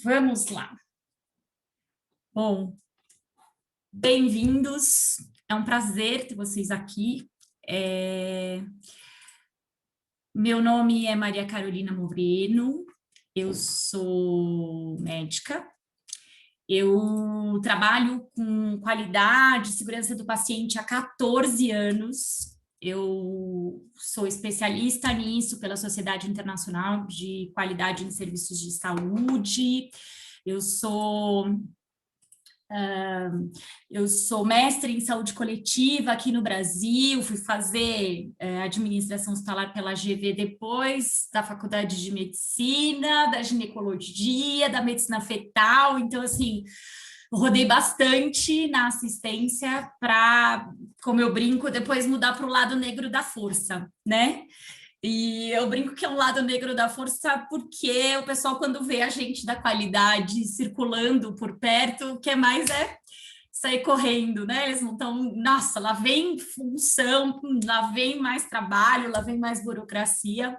Vamos lá. Bom, bem-vindos. É um prazer ter vocês aqui. Meu nome é Maria Carolina Moreno, eu sou médica. Eu trabalho com qualidade e segurança do paciente há 14 anos. Eu sou especialista nisso pela Sociedade Internacional de Qualidade em Serviços de Saúde. Eu sou mestre em saúde coletiva aqui no Brasil, fui fazer administração hospitalar pela GV depois da faculdade de medicina, da ginecologia, da medicina fetal, então assim, rodei bastante na assistência para, como eu brinco, depois mudar para o lado negro da força, né? E eu brinco que é um lado negro da força porque o pessoal, quando vê a gente da qualidade circulando por perto, o que mais é sair correndo, né? Eles não estão, nossa, lá vem função, lá vem mais trabalho, lá vem mais burocracia.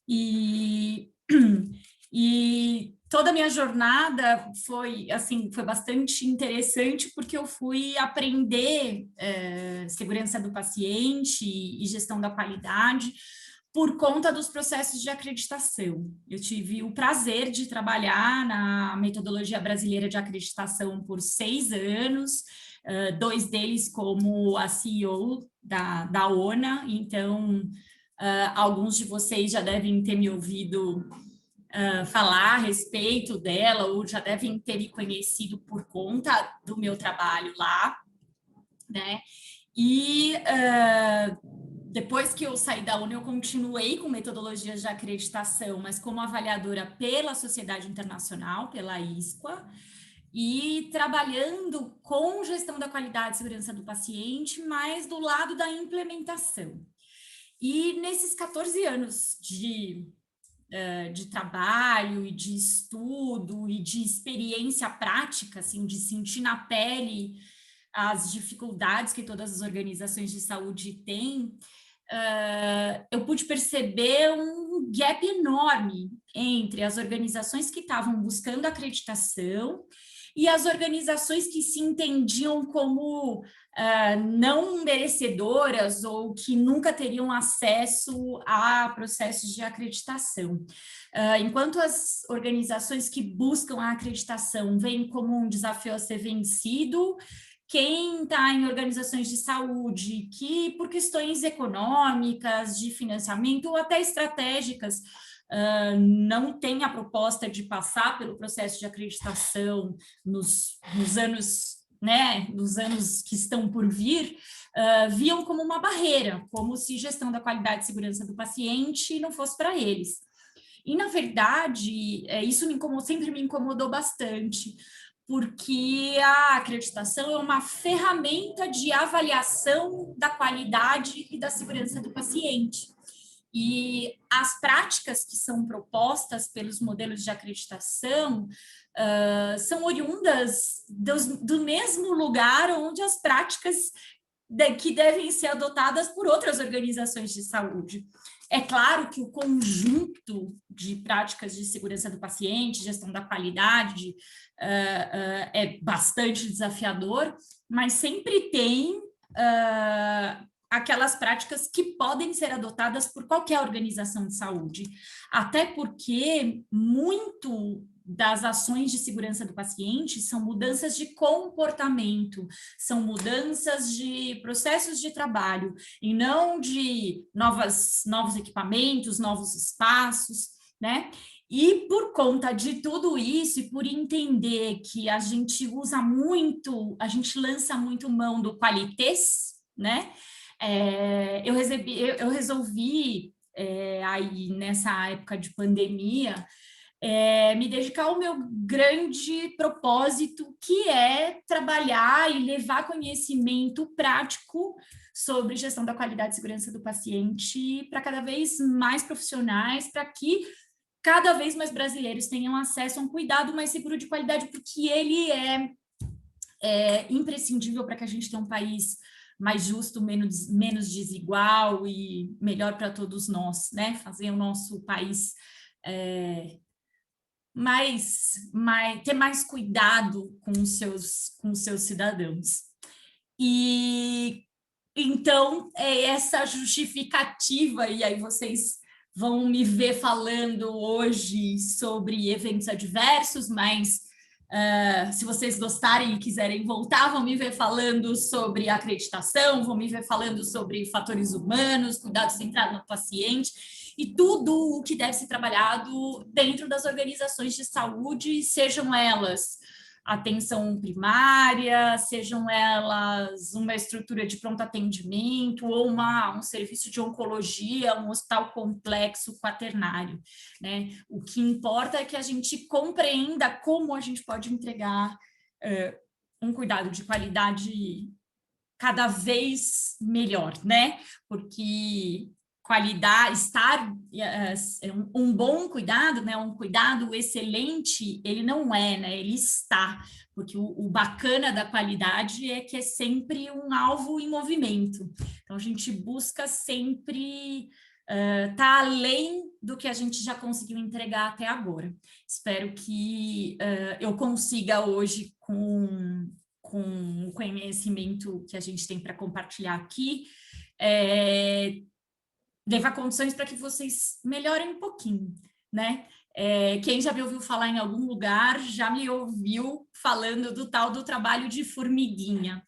E, e toda a minha jornada foi, assim, foi bastante interessante porque eu fui aprender segurança do paciente e gestão da qualidade por conta dos processos de acreditação. Eu tive o prazer de trabalhar na metodologia brasileira de acreditação por 6 anos, 2 deles como a CEO da ONA, então alguns de vocês já devem ter me ouvido falar a respeito dela, ou já devem ter me conhecido por conta do meu trabalho lá, né? E depois que eu saí da ONU, eu continuei com metodologias de acreditação, mas como avaliadora pela Sociedade Internacional, pela ISQA, e trabalhando com gestão da qualidade e segurança do paciente, mas do lado da implementação. E nesses 14 anos de trabalho e de estudo e de experiência prática, assim, de sentir na pele as dificuldades que todas as organizações de saúde têm, eu pude perceber um gap enorme entre as organizações que estavam buscando acreditação e as organizações que se entendiam como não merecedoras ou que nunca teriam acesso a processos de acreditação. Enquanto as organizações que buscam a acreditação veem como um desafio a ser vencido, quem está em organizações de saúde que, por questões econômicas, de financiamento ou até estratégicas, não tem a proposta de passar pelo processo de acreditação nos anos, né, nos anos que estão por vir, viam como uma barreira, como se gestão da qualidade e segurança do paciente não fosse para eles. E, na verdade, isso sempre me incomodou bastante, porque a acreditação é uma ferramenta de avaliação da qualidade e da segurança do paciente. E as práticas que são propostas pelos modelos de acreditação são oriundas do mesmo lugar onde as práticas que devem ser adotadas por outras organizações de saúde. É claro que o conjunto de práticas de segurança do paciente, gestão da qualidade, é bastante desafiador, mas sempre tem aquelas práticas que podem ser adotadas por qualquer organização de saúde, até porque muito das ações de segurança do paciente são mudanças de comportamento, são mudanças de processos de trabalho, e não de novos equipamentos, novos espaços, né? E por conta de tudo isso, e por entender que a gente lança muito mão do qualitês, né? Eu resolvi aí nessa época de pandemia, me dedicar ao meu grande propósito, que é trabalhar e levar conhecimento prático sobre gestão da qualidade e segurança do paciente para cada vez mais profissionais, para que cada vez mais brasileiros tenham acesso a um cuidado mais seguro de qualidade, porque ele é imprescindível para que a gente tenha um país mais justo, menos desigual e melhor para todos nós, né? Fazer o nosso país ter mais cuidado com os seus cidadãos. E então é essa justificativa, e aí vocês vão me ver falando hoje sobre eventos adversos, mas se vocês gostarem e quiserem voltar, vão me ver falando sobre acreditação, vão me ver falando sobre fatores humanos, cuidado centrado no paciente, e tudo o que deve ser trabalhado dentro das organizações de saúde, sejam elas atenção primária, sejam elas uma estrutura de pronto atendimento ou um serviço de oncologia, um hospital complexo quaternário, né? O que importa é que a gente compreenda como a gente pode entregar um cuidado de qualidade cada vez melhor, né? Porque qualidade, um bom cuidado, né? Um cuidado excelente, ele não é, né? Ele está, porque o bacana da qualidade é que é sempre um alvo em movimento. Então a gente busca sempre tá além do que a gente já conseguiu entregar até agora. Espero que eu consiga hoje com o conhecimento que a gente tem para compartilhar aqui, levar condições para que vocês melhorem um pouquinho, né? Quem já me ouviu falar em algum lugar já me ouviu falando do tal do trabalho de formiguinha.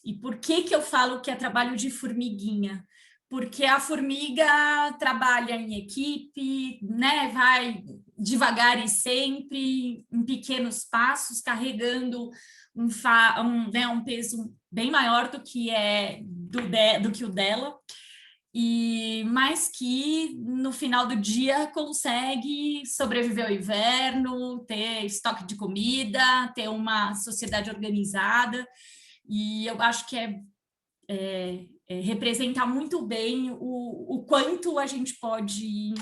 E por que eu falo que é trabalho de formiguinha? Porque a formiga trabalha em equipe, né? Vai devagar e sempre, em pequenos passos, carregando um peso bem maior do que do que o dela, mas que no final do dia consegue sobreviver ao inverno, ter estoque de comida, ter uma sociedade organizada, e eu acho que representa muito bem o quanto a gente pode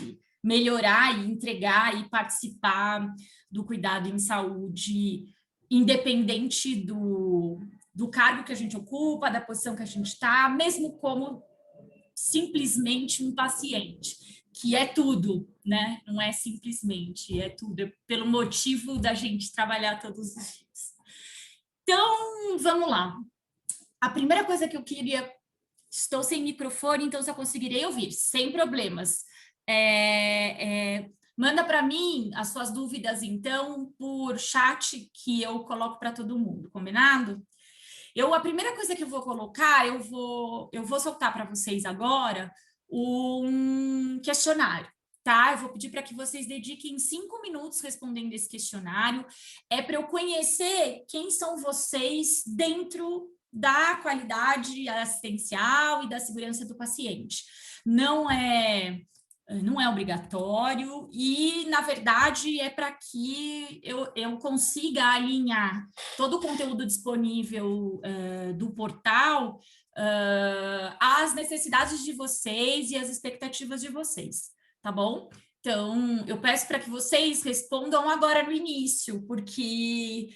melhorar e entregar e participar do cuidado em saúde, independente do cargo que a gente ocupa, da posição que a gente está, mesmo como simplesmente um paciente, que é tudo, né? Não é simplesmente, é tudo, é pelo motivo da gente trabalhar todos os dias. Então, vamos lá. A primeira coisa que eu queria... Estou sem microfone, então só conseguirei ouvir, sem problemas. Manda para mim as suas dúvidas, então, por chat, que eu coloco para todo mundo, combinado? A primeira coisa que eu vou colocar, eu vou soltar para vocês agora um questionário, tá? Eu vou pedir para que vocês dediquem 5 minutos respondendo esse questionário. É para eu conhecer quem são vocês dentro da qualidade assistencial e da segurança do paciente. Não é obrigatório e, na verdade, é para que eu consiga alinhar todo o conteúdo disponível do portal às necessidades de vocês e às expectativas de vocês, tá bom? Então, eu peço para que vocês respondam agora no início, porque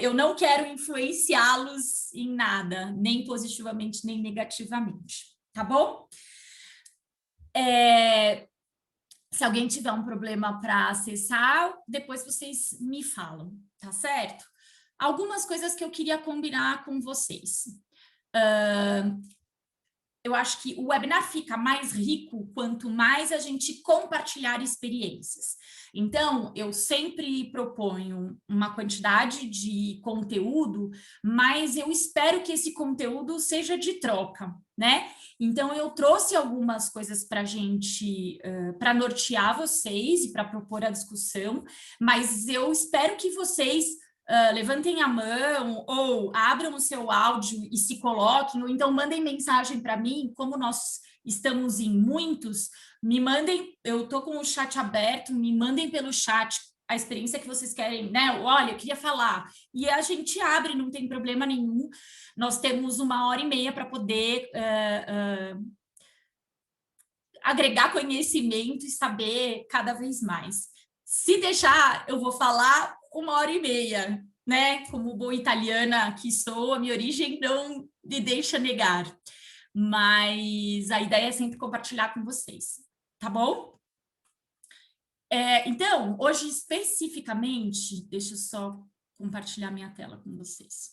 eu não quero influenciá-los em nada, nem positivamente, nem negativamente, tá bom? Se alguém tiver um problema para acessar, depois vocês me falam, tá certo? Algumas coisas que eu queria combinar com vocês. Eu acho que o webinar fica mais rico quanto mais a gente compartilhar experiências. Então, eu sempre proponho uma quantidade de conteúdo, mas eu espero que esse conteúdo seja de troca, né? Então, eu trouxe algumas coisas para a gente, para nortear vocês e para propor a discussão, mas eu espero que vocês levantem a mão ou abram o seu áudio e se coloquem, ou então mandem mensagem para mim, como nós estamos em muitos, me mandem, eu estou com o chat aberto, me mandem pelo chat a experiência que vocês querem, né? Olha, eu queria falar. E a gente abre, não tem problema nenhum. Nós temos 1h30 para poder agregar conhecimento e saber cada vez mais. Se deixar, eu vou falar 1h30, né? Como boa italiana que sou, a minha origem não me deixa negar. Mas a ideia é sempre compartilhar com vocês, tá bom? Então, hoje especificamente, deixa eu só compartilhar minha tela com vocês.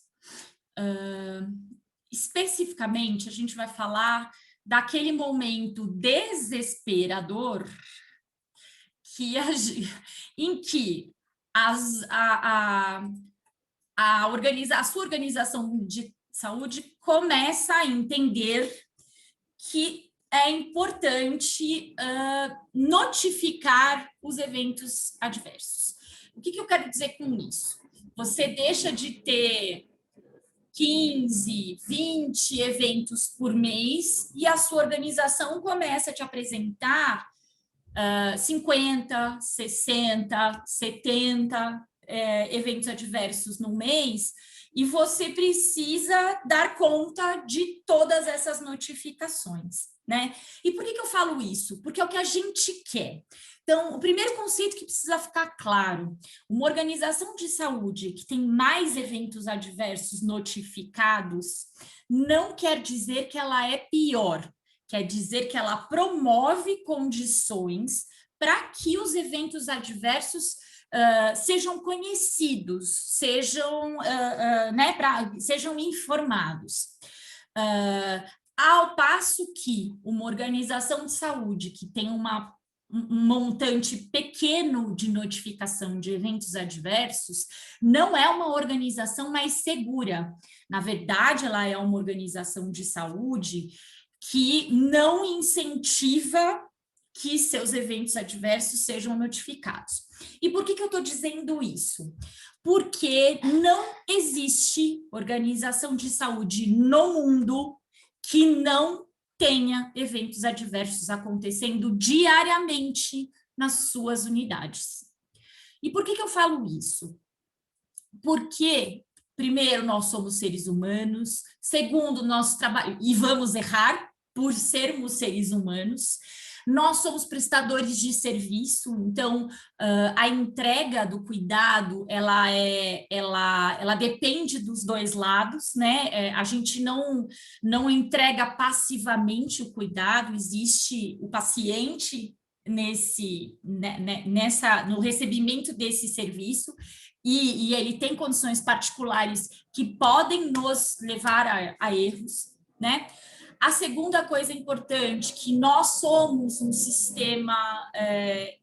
Especificamente, a gente vai falar daquele momento desesperador em que a sua organização de saúde começa a entender que é importante notificar os eventos adversos. O que eu quero dizer com isso? Você deixa de ter 15, 20 eventos por mês e a sua organização começa a te apresentar 50, 60, 70 eventos adversos no mês, e você precisa dar conta de todas essas notificações, né? E por que eu falo isso? Porque é o que a gente quer. Então, o primeiro conceito que precisa ficar claro: uma organização de saúde que tem mais eventos adversos notificados não quer dizer que ela é pior, quer dizer que ela promove condições para que os eventos adversos sejam conhecidos, sejam informados. Ao passo que uma organização de saúde que tem um montante pequeno de notificação de eventos adversos não é uma organização mais segura. Na verdade, ela é uma organização de saúde que não incentiva que seus eventos adversos sejam notificados. E por que eu estou dizendo isso? Porque não existe organização de saúde no mundo que não tenha eventos adversos acontecendo diariamente nas suas unidades. E por que eu falo isso? Porque, primeiro, nós somos seres humanos; segundo, nosso trabalho, e vamos errar por sermos seres humanos; nós somos prestadores de serviço, então a entrega do cuidado ela depende dos dois lados, né? A gente não entrega passivamente o cuidado, existe o paciente no recebimento desse serviço, e ele tem condições particulares que podem nos levar a erros, né? A segunda coisa importante, que nós somos um sistema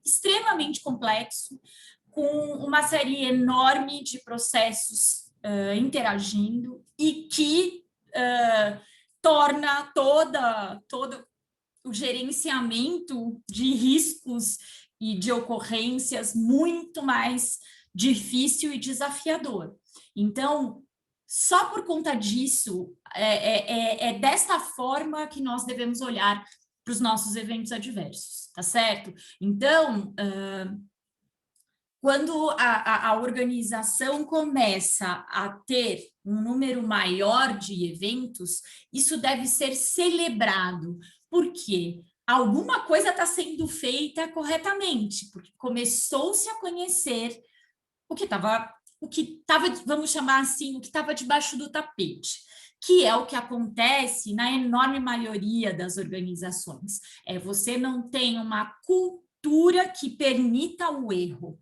extremamente complexo, com uma série enorme de processos interagindo, e que torna todo o gerenciamento de riscos e de ocorrências muito mais difícil e desafiador. Então, só por conta disso, é desta forma que nós devemos olhar para os nossos eventos adversos, tá certo? Então, quando a organização começa a ter um número maior de eventos, isso deve ser celebrado, porque alguma coisa está sendo feita corretamente, porque começou-se a conhecer o que estava, vamos chamar assim, o que estava debaixo do tapete, que é o que acontece na enorme maioria das organizações. Você não tem uma cultura que permita o erro.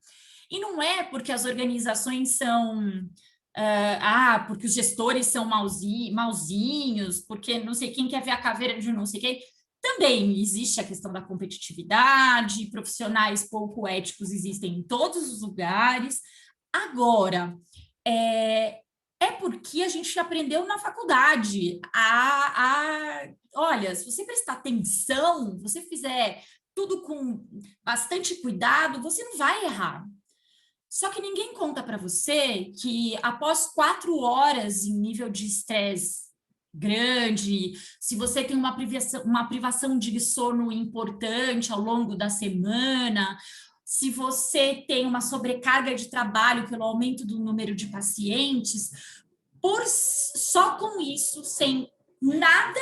E não é porque as organizações são... porque os gestores são mauzinhos, porque não sei quem quer ver a caveira de não sei quem. Também existe a questão da competitividade, profissionais pouco éticos existem em todos os lugares. Agora, é porque a gente aprendeu na faculdade olha, se você prestar atenção, você fizer tudo com bastante cuidado, você não vai errar. Só que ninguém conta para você que após 4 horas em nível de estresse grande, se você tem uma privação de sono importante ao longo da semana, se você tem uma sobrecarga de trabalho pelo aumento do número de pacientes, só com isso, sem nada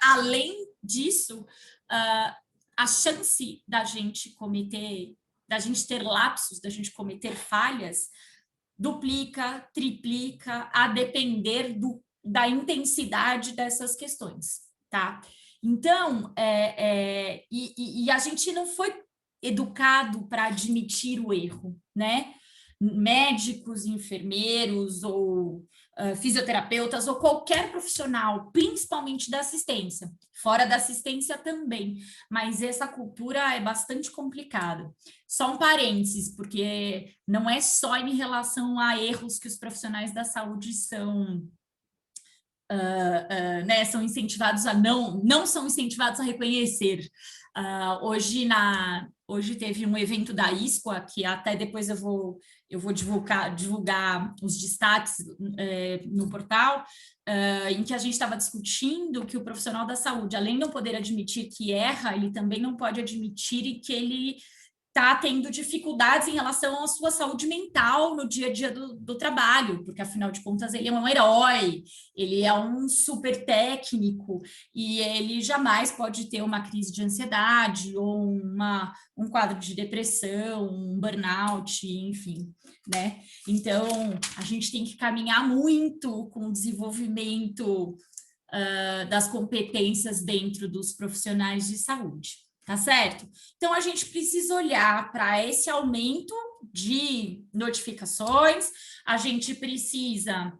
além disso, a chance da gente ter lapsos, da gente cometer falhas, duplica, triplica, a depender da intensidade dessas questões, tá? Então, e a gente não foi educado para admitir o erro, né? Médicos, enfermeiros ou fisioterapeutas ou qualquer profissional, principalmente da assistência, fora da assistência também, mas essa cultura é bastante complicada. Só um parênteses, porque não é só em relação a erros que os profissionais da saúde são né, são incentivados a não são incentivados a reconhecer. Hoje teve um evento da ISCOA, que até depois eu vou divulgar os destaques no portal, em que a gente estava discutindo que o profissional da saúde, além de não poder admitir que erra, ele também não pode admitir que ele está tendo dificuldades em relação à sua saúde mental no dia a dia do trabalho, porque afinal de contas ele é um herói, ele é um super técnico e ele jamais pode ter uma crise de ansiedade ou um quadro de depressão, um burnout, enfim, né? Então a gente tem que caminhar muito com o desenvolvimento das competências dentro dos profissionais de saúde. Tá certo? Então, a gente precisa olhar para esse aumento de notificações, a gente precisa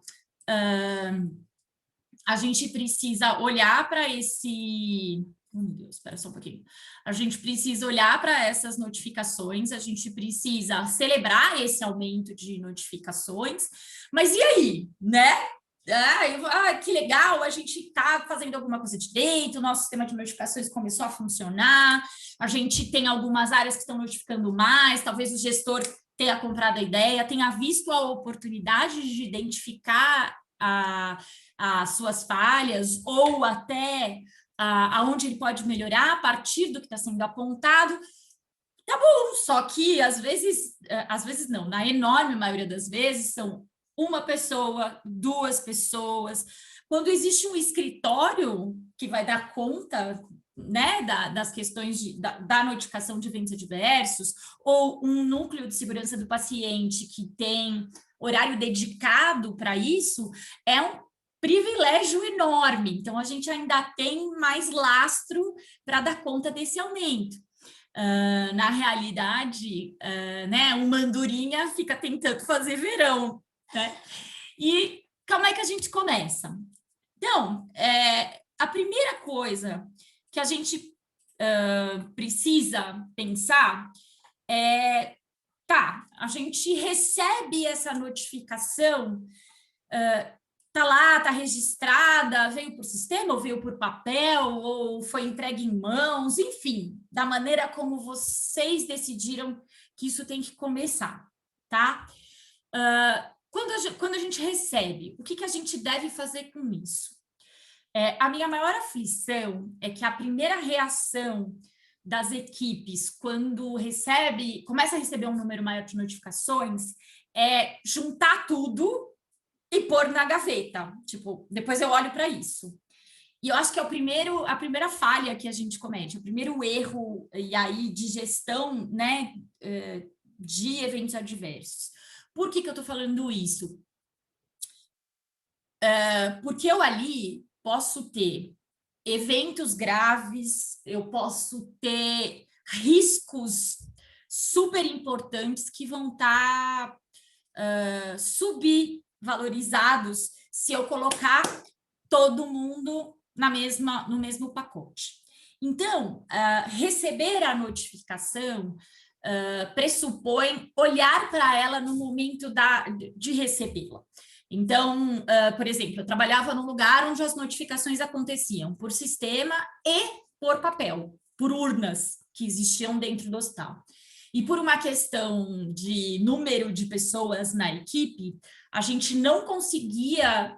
olhar para esse... Oh, meu Deus, espera só um pouquinho. A gente precisa olhar para essas notificações, a gente precisa celebrar esse aumento de notificações, mas e aí, né? Que legal, a gente está fazendo alguma coisa de dentro, o nosso sistema de notificações começou a funcionar, a gente tem algumas áreas que estão notificando mais, talvez o gestor tenha comprado a ideia, tenha visto a oportunidade de identificar as suas falhas ou até aonde ele pode melhorar a partir do que está sendo apontado. Tá bom, só que às vezes não, na enorme maioria das vezes são uma pessoa, duas pessoas. Quando existe um escritório que vai dar conta, né, das questões da notificação de eventos adversos, ou um núcleo de segurança do paciente que tem horário dedicado para isso, é um privilégio enorme. Então, a gente ainda tem mais lastro para dar conta desse aumento. Na realidade, né, uma andorinha fica tentando fazer verão, né? E como é que a gente começa? Então, a primeira coisa que a gente precisa pensar a gente recebe essa notificação, tá lá, tá registrada, veio por sistema, ou veio por papel, ou foi entregue em mãos, enfim, da maneira como vocês decidiram que isso tem que começar, tá? Quando a gente recebe, o que a gente deve fazer com isso? A minha maior aflição é que a primeira reação das equipes, quando começa a receber um número maior de notificações, é juntar tudo e pôr na gaveta. Tipo, depois eu olho para isso. E eu acho que é a primeira falha que a gente comete, o primeiro erro e aí de gestão, né, de eventos adversos. Por que eu estou falando isso? Porque eu ali posso ter eventos graves, eu posso ter riscos super importantes que vão estar subvalorizados se eu colocar todo mundo no mesmo pacote. Então, receber a notificação pressupõe olhar para ela no momento de recebê-la. Então, por exemplo, eu trabalhava num lugar onde as notificações aconteciam por sistema e por papel, por urnas que existiam dentro do hospital. E por uma questão de número de pessoas na equipe, a gente não conseguia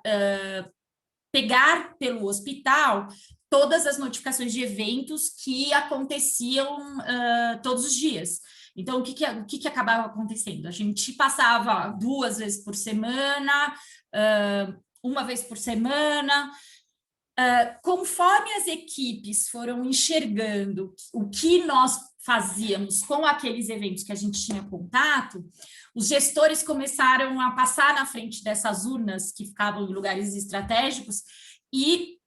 pegar pelo hospital todas as notificações de eventos que aconteciam todos os dias. Então, o que acabava acontecendo? A gente passava 2 vezes por semana, 1 vez por semana. Conforme as equipes foram enxergando o que nós fazíamos com aqueles eventos que a gente tinha contato, os gestores começaram a passar na frente dessas urnas que ficavam em lugares estratégicos e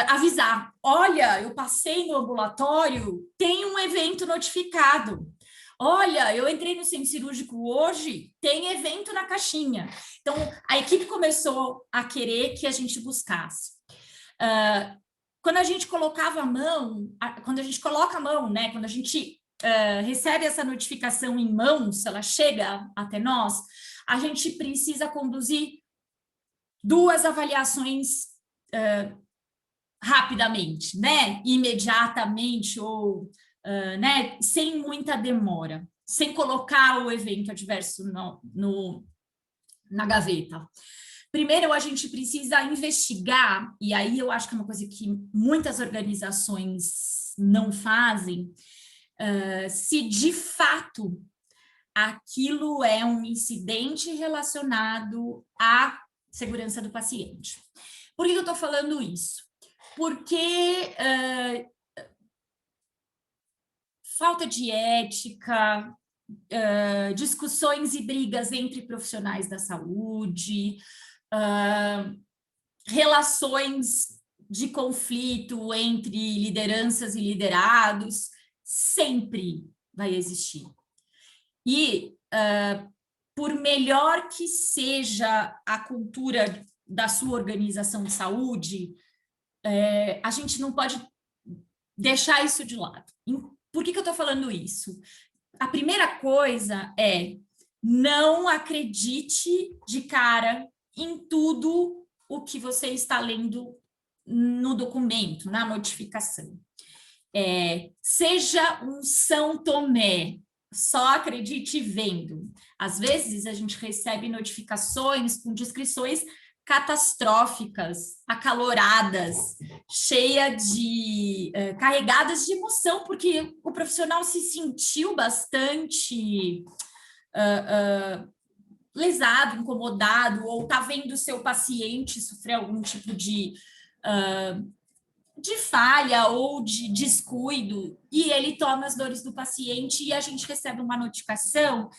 avisar, olha, eu passei no ambulatório, tem um evento notificado. Olha, eu entrei no centro cirúrgico hoje, tem evento na caixinha. Então, a equipe começou a querer que a gente buscasse. Quando a gente colocava a mão, quando a gente coloca a mão, né? Quando a gente recebe essa notificação em mãos, ela chega até nós, a gente precisa conduzir 2 avaliações rapidamente, né? Imediatamente ou né? Sem muita demora, sem colocar o evento adverso na gaveta. Primeiro, a gente precisa investigar, e aí eu acho que é uma coisa que muitas organizações não fazem, se de fato aquilo é um incidente relacionado à segurança do paciente. Por que eu estou falando isso? Porque falta de ética, discussões e brigas entre profissionais da saúde, relações de conflito entre lideranças e liderados, sempre vai existir. E, por melhor que seja a cultura da sua organização de saúde, a gente não pode deixar isso de lado. Por que eu estou falando isso? A primeira coisa é não acredite de cara em tudo o que você está lendo no documento, na notificação. Seja um São Tomé, só acredite vendo. Às vezes a gente recebe notificações com descrições catastróficas, acaloradas, carregadas de emoção, porque o profissional se sentiu bastante lesado, incomodado, ou está vendo o seu paciente sofrer algum tipo de falha ou de descuido, e ele toma as dores do paciente e a gente recebe uma notificação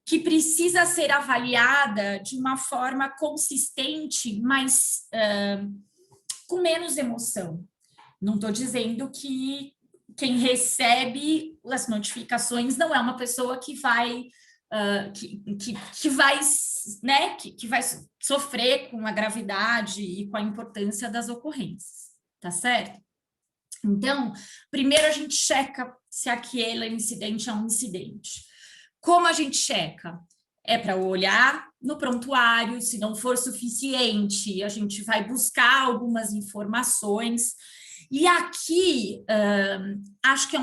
que precisa ser avaliada de uma forma consistente, mas com menos emoção. Não estou dizendo que quem recebe as notificações não é uma pessoa que vai né, que vai sofrer com a gravidade e com a importância das ocorrências, tá certo? Então, primeiro a gente checa se aquele incidente é um incidente. Como a gente checa? É para olhar no prontuário, se não for suficiente, a gente vai buscar algumas informações. E aqui, acho que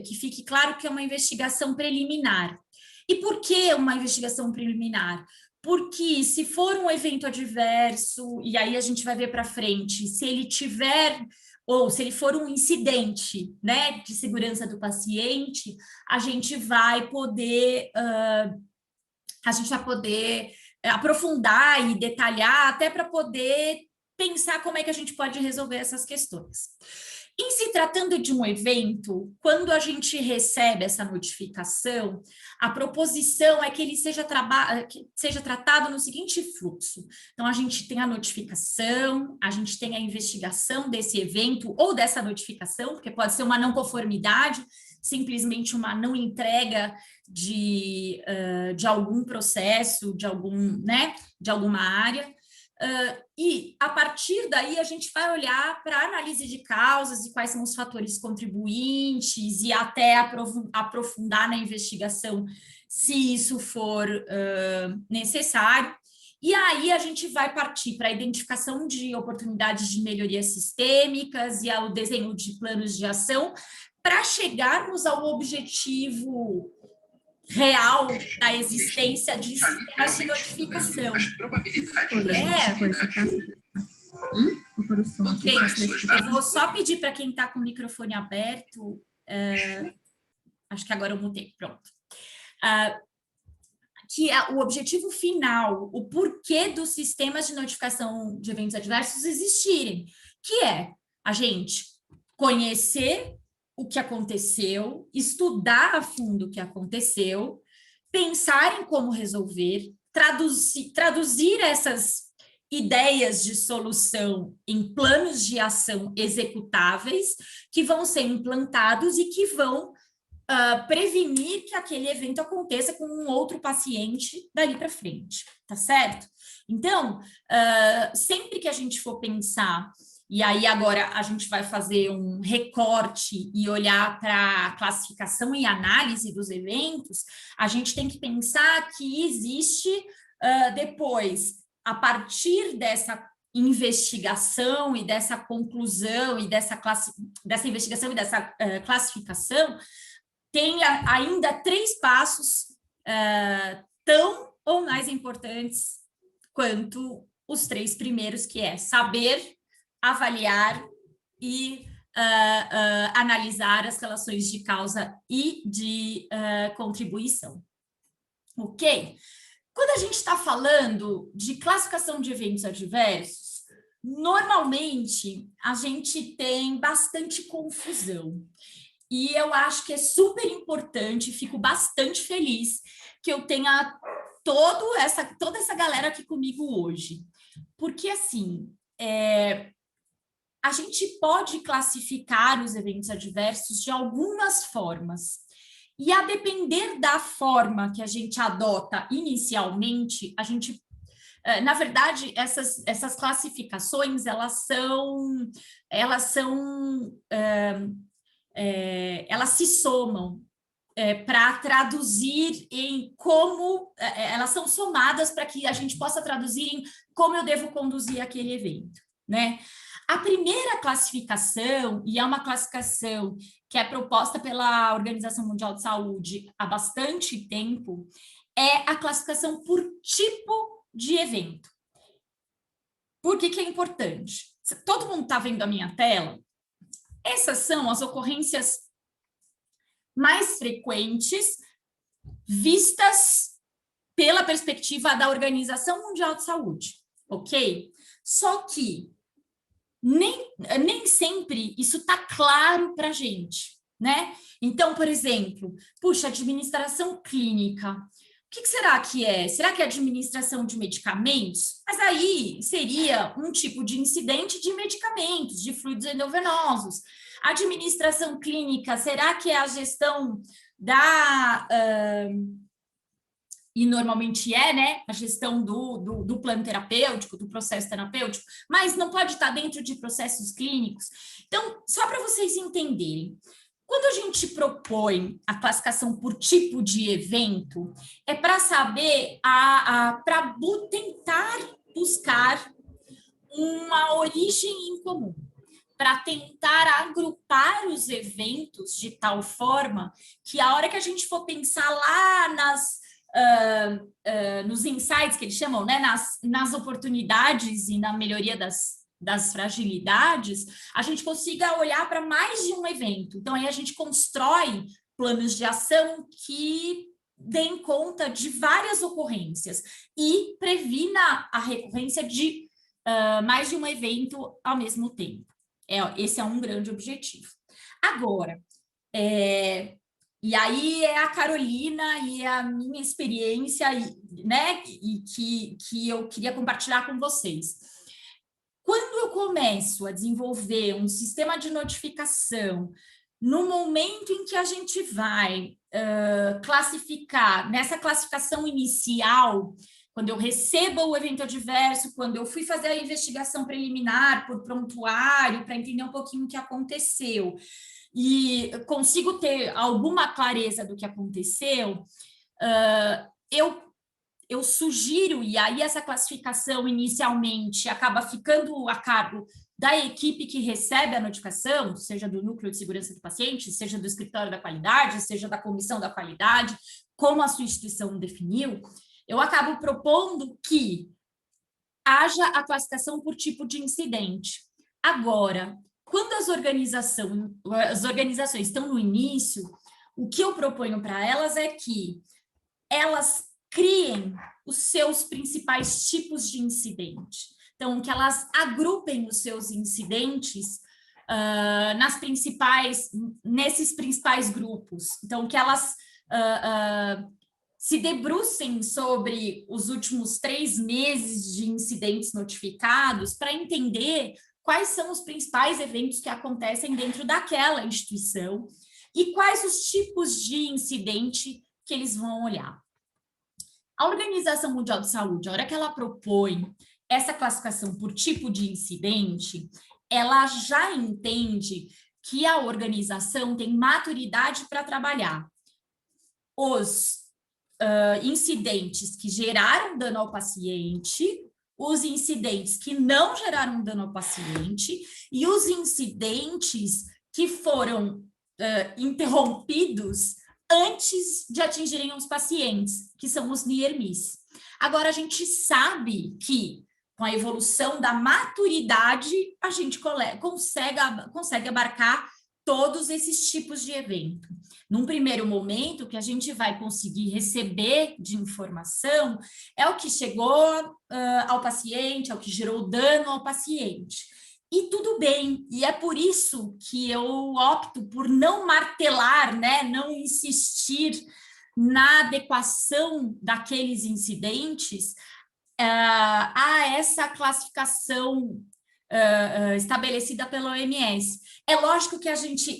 que fique claro que é uma investigação preliminar. E por que uma investigação preliminar? Porque se for um evento adverso, e aí a gente vai ver para frente, se ele tiver, ou se ele for um incidente, né, de segurança do paciente, a gente vai poder aprofundar e detalhar, até para poder pensar como é que a gente pode resolver essas questões. Em se tratando de um evento, quando a gente recebe essa notificação, a proposição é que ele seja tratado no seguinte fluxo. Então, a gente tem a notificação, a gente tem a investigação desse evento ou dessa notificação, porque pode ser uma não conformidade, simplesmente uma não entrega de algum processo, de alguma área. E a partir daí a gente vai olhar para a análise de causas e quais são os fatores contribuintes e até aprofundar na investigação se isso for necessário. E aí a gente vai partir para a identificação de oportunidades de melhorias sistêmicas e ao desenho de planos de ação para chegarmos ao objetivo real da existência de sistemas de notificação. Ok, eu vou só pedir para quem está com o microfone aberto, acho que agora eu mutei, pronto. Que é o objetivo final, o porquê dos sistemas de notificação de eventos adversos existirem, que é a gente conhecer o que aconteceu, estudar a fundo o que aconteceu, pensar em como resolver, traduzir essas ideias de solução em planos de ação executáveis que vão ser implantados e que vão prevenir que aquele evento aconteça com um outro paciente dali para frente, tá certo? Então, sempre que a gente for pensar, e aí agora a gente vai fazer um recorte e olhar para a classificação e análise dos eventos, a gente tem que pensar que existe depois, a partir dessa investigação e dessa conclusão e dessa investigação e dessa classificação, tem ainda 3 passos tão ou mais importantes quanto os 3 primeiros, que é saber, avaliar e analisar as relações de causa e de contribuição. Ok? Quando a gente está falando de classificação de eventos adversos, normalmente a gente tem bastante confusão. E eu acho que é super importante, fico bastante feliz que eu tenha toda essa galera aqui comigo hoje. Porque, assim, a gente pode classificar os eventos adversos de algumas formas. E a depender da forma que a gente adota inicialmente, a gente... Na verdade, essas classificações, elas se somam para traduzir em como... elas são somadas para que a gente possa traduzir em como eu devo conduzir aquele evento, né? A primeira classificação, e é uma classificação que é proposta pela Organização Mundial de Saúde há bastante tempo, é a classificação por tipo de evento. Por que é importante? Todo mundo está vendo a minha tela? Essas são as ocorrências mais frequentes vistas pela perspectiva da Organização Mundial de Saúde, ok? Só que nem sempre isso está claro para a gente, né? Então, por exemplo, puxa, administração clínica. O que será que é? Será que é administração de medicamentos? Mas aí seria um tipo de incidente de medicamentos, de fluidos endovenosos. Administração clínica, será que é a gestão da... e normalmente né, a gestão do plano terapêutico, do processo terapêutico, mas não pode estar dentro de processos clínicos. Então, só para vocês entenderem, quando a gente propõe a classificação por tipo de evento, é para saber, para tentar buscar uma origem em comum, para tentar agrupar os eventos de tal forma que a hora que a gente for pensar lá nos insights que eles chamam, né, nas oportunidades e na melhoria das fragilidades, a gente consiga olhar para mais de um evento. Então, aí a gente constrói planos de ação que deem conta de várias ocorrências e previna a recorrência de mais de um evento ao mesmo tempo. Esse é um grande objetivo. Agora, e aí é a Carolina e a minha experiência, né, e que eu queria compartilhar com vocês. Quando eu começo a desenvolver um sistema de notificação, no momento em que a gente vai classificar, nessa classificação inicial, quando eu recebo o evento adverso, quando eu fui fazer a investigação preliminar por prontuário, para entender um pouquinho o que aconteceu, e consigo ter alguma clareza do que aconteceu, eu sugiro, e aí essa classificação inicialmente acaba ficando a cargo da equipe que recebe a notificação, seja do Núcleo de Segurança do Paciente, seja do Escritório da Qualidade, seja da Comissão da Qualidade, como a sua instituição definiu, eu acabo propondo que haja a classificação por tipo de incidente. Agora, quando as organizações estão no início, o que eu proponho para elas é que elas criem os seus principais tipos de incidente. Então, que elas agrupem os seus incidentes nesses principais grupos. Então, que elas se debrucem sobre os últimos 3 meses de incidentes notificados para entender quais são os principais eventos que acontecem dentro daquela instituição E quais os tipos de incidente que eles vão olhar? A Organização Mundial de Saúde, a hora que ela propõe essa classificação por tipo de incidente, ela já entende que a organização tem maturidade para trabalhar os incidentes que geraram dano ao paciente, os incidentes que não geraram dano ao paciente e os incidentes que foram interrompidos antes de atingirem os pacientes, que são os near miss. Agora, a gente sabe que, com a evolução da maturidade, a gente consegue abarcar todos esses tipos de evento. Num primeiro momento, o que a gente vai conseguir receber de informação é o que chegou ao paciente, é o que gerou dano ao paciente. E tudo bem, e é por isso que eu opto por não martelar, né, não insistir na adequação daqueles incidentes a essa classificação estabelecida pela OMS. É lógico que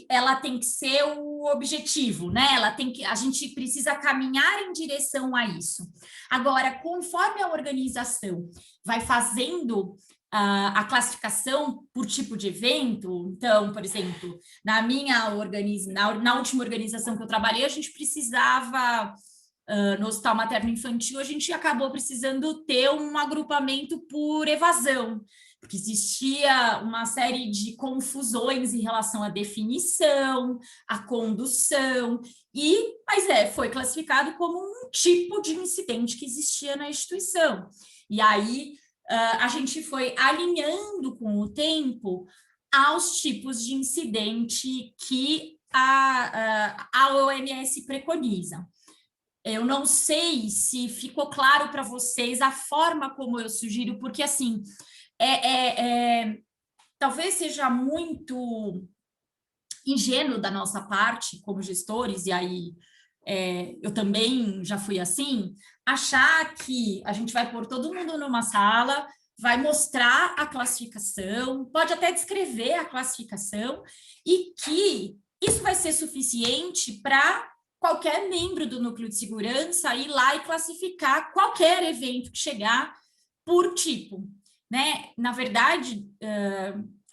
ela tem que ser o objetivo, né? A gente precisa caminhar em direção a isso. Agora, conforme a organização vai fazendo a classificação por tipo de evento, então, por exemplo, na última organização que eu trabalhei, a gente precisava no hospital materno-infantil, a gente acabou precisando ter um agrupamento por evasão, porque existia uma série de confusões em relação à definição, à condução, mas foi classificado como um tipo de incidente que existia na instituição. E aí a gente foi alinhando com o tempo aos tipos de incidente que a OMS preconiza. Eu não sei se ficou claro para vocês a forma como eu sugiro, porque, assim, talvez seja muito ingênuo da nossa parte, como gestores, e aí eu também já fui assim, achar que a gente vai pôr todo mundo numa sala, vai mostrar a classificação, pode até descrever a classificação, e que isso vai ser suficiente para qualquer membro do núcleo de segurança ir lá e classificar qualquer evento que chegar por tipo, né? Na verdade,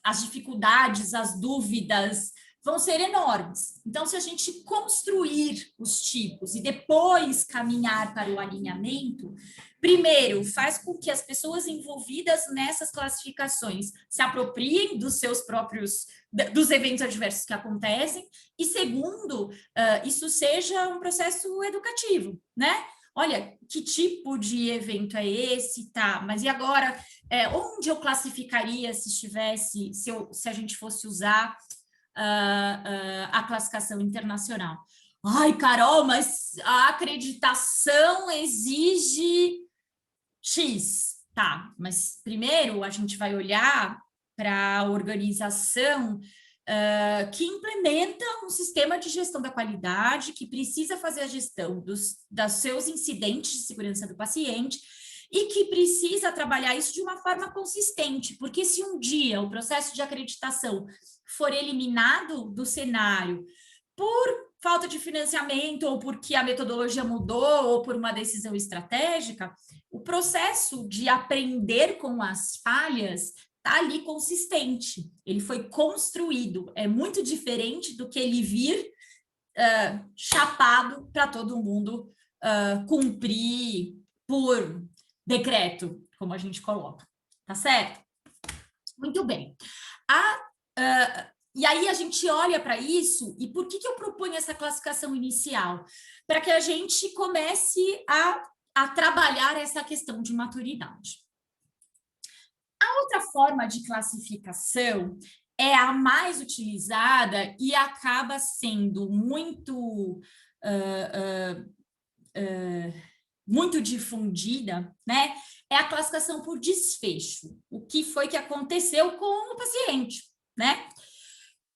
as dificuldades, as dúvidas vão ser enormes. Então, se a gente construir os tipos e depois caminhar para o alinhamento, primeiro, faz com que as pessoas envolvidas nessas classificações se apropriem dos eventos adversos que acontecem, e segundo, isso seja um processo educativo, né? Olha, que tipo de evento é esse, tá? Mas e agora, onde eu classificaria se a gente fosse usar a classificação internacional? Ai, Carol, mas a acreditação exige X. Tá, mas primeiro a gente vai olhar para a organização que implementa um sistema de gestão da qualidade, que precisa fazer a gestão dos seus incidentes de segurança do paciente e que precisa trabalhar isso de uma forma consistente, porque se um dia o processo de acreditação for eliminado do cenário por falta de financiamento, ou porque a metodologia mudou, ou por uma decisão estratégica, o processo de aprender com as falhas está ali consistente, ele foi construído, é muito diferente do que ele vir chapado para todo mundo cumprir por decreto, como a gente coloca, tá certo? Muito bem. E aí a gente olha para isso, e por que eu proponho essa classificação inicial? Para que a gente comece a trabalhar essa questão de maturidade. A outra forma de classificação é a mais utilizada e acaba sendo muito muito difundida, né? É a classificação por desfecho. O que foi que aconteceu com o paciente, né?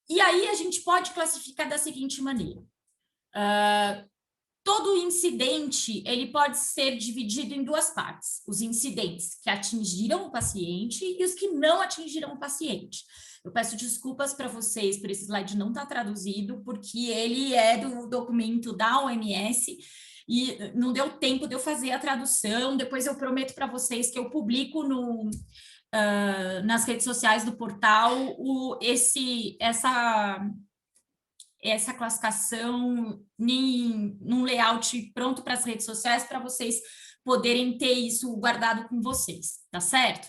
E aí a gente pode classificar da seguinte maneira. todo incidente, ele pode ser dividido em duas partes. Os incidentes que atingiram o paciente e os que não atingiram o paciente. Eu peço desculpas para vocês por esse slide não estar traduzido, porque ele é do documento da OMS e não deu tempo de eu fazer a tradução. Depois eu prometo para vocês que eu publico nas redes sociais do portal essa classificação num layout pronto para as redes sociais para vocês poderem ter isso guardado com vocês, tá certo?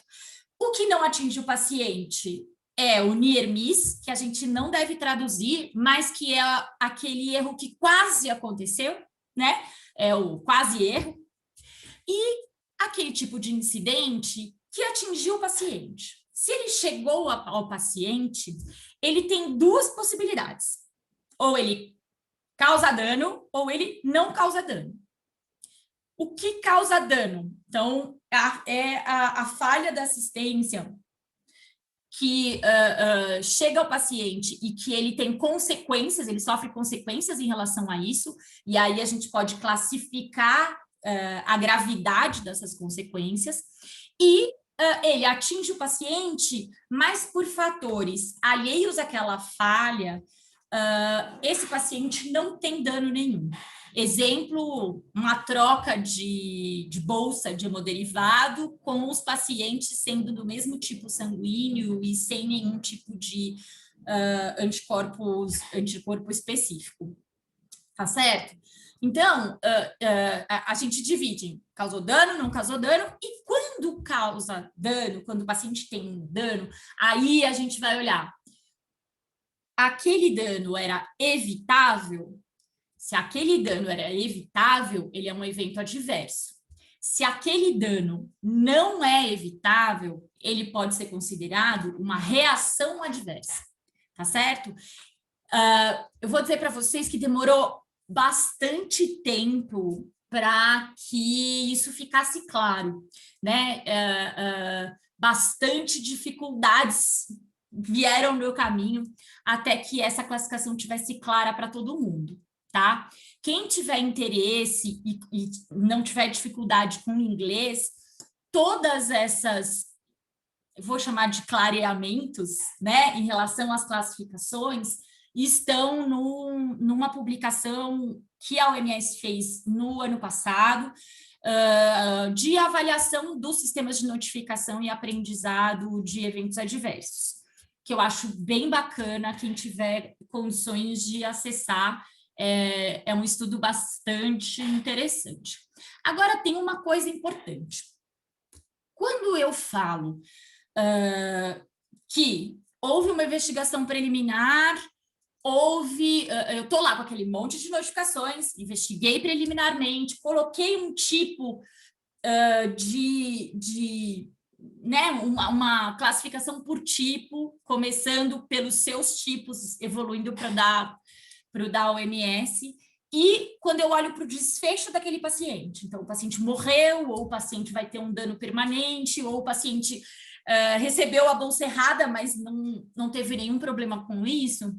O que não atinge o paciente é o near miss, que a gente não deve traduzir, mas que é aquele erro que quase aconteceu, né? É o quase erro. E aquele tipo de incidente que atingiu o paciente. Se ele chegou ao paciente, ele tem duas possibilidades. Ou ele causa dano, ou ele não causa dano. O que causa dano? Então, é a falha da assistência que chega ao paciente e que ele tem consequências, ele sofre consequências em relação a isso, e aí a gente pode classificar a gravidade dessas consequências, e ele atinge o paciente, mas por fatores alheios àquela falha, esse paciente não tem dano nenhum. Exemplo, uma troca de bolsa de hemodderivado com os pacientes sendo do mesmo tipo sanguíneo e sem nenhum tipo de anticorpo específico. Tá certo? Então, a gente divide, causou dano, não causou dano, e quando causa dano, quando o paciente tem um dano, aí a gente vai olhar. Aquele dano era evitável? Se aquele dano era evitável, ele é um evento adverso. Se aquele dano não é evitável, ele pode ser considerado uma reação adversa, tá certo? Eu vou dizer para vocês que demorou bastante tempo para que isso ficasse claro, né? Bastante dificuldades vieram no meu caminho até que essa classificação tivesse clara para todo mundo, tá? Quem tiver interesse e não tiver dificuldade com o inglês, todas essas, eu vou chamar de clareamentos, né, em relação às classificações, estão numa publicação que a OMS fez no ano passado, de avaliação dos sistemas de notificação e aprendizado de eventos adversos, que eu acho bem bacana quem tiver condições de acessar. É um estudo bastante interessante. Agora, tem uma coisa importante. Quando eu falo que houve uma investigação preliminar, eu estou lá com aquele monte de notificações, investiguei preliminarmente, coloquei um tipo né, uma classificação por tipo, começando pelos seus tipos, evoluindo para o da OMS, e quando eu olho para o desfecho daquele paciente, então o paciente morreu, ou o paciente vai ter um dano permanente, ou o paciente recebeu a bolsa errada, mas não teve nenhum problema com isso,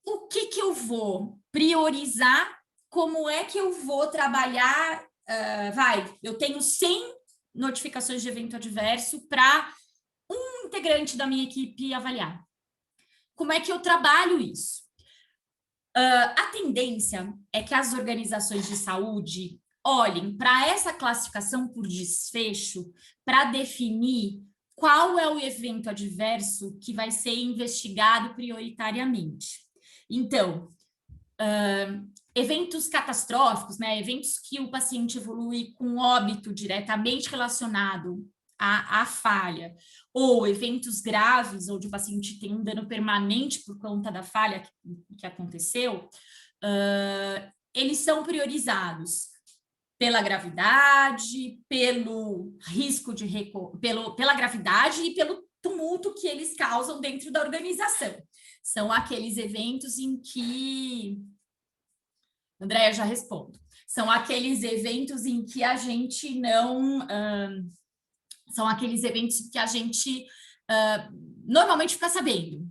o que eu vou priorizar? Como é que eu vou trabalhar? Eu tenho 100 notificações de evento adverso para um integrante da minha equipe avaliar. Como é que eu trabalho isso? A tendência é que as organizações de saúde olhem para essa classificação por desfecho para definir qual é o evento adverso que vai ser investigado prioritariamente. Então, eventos catastróficos, né, eventos que o paciente evolui com óbito diretamente relacionado à falha, ou eventos graves, onde o paciente tem um dano permanente por conta da falha que aconteceu, eles são priorizados pela gravidade, pelo risco de pela gravidade e pelo tumulto que eles causam dentro da organização. São aqueles eventos em que... Andréia, já respondo. São aqueles eventos em que a gente não... são aqueles eventos que a gente normalmente fica sabendo.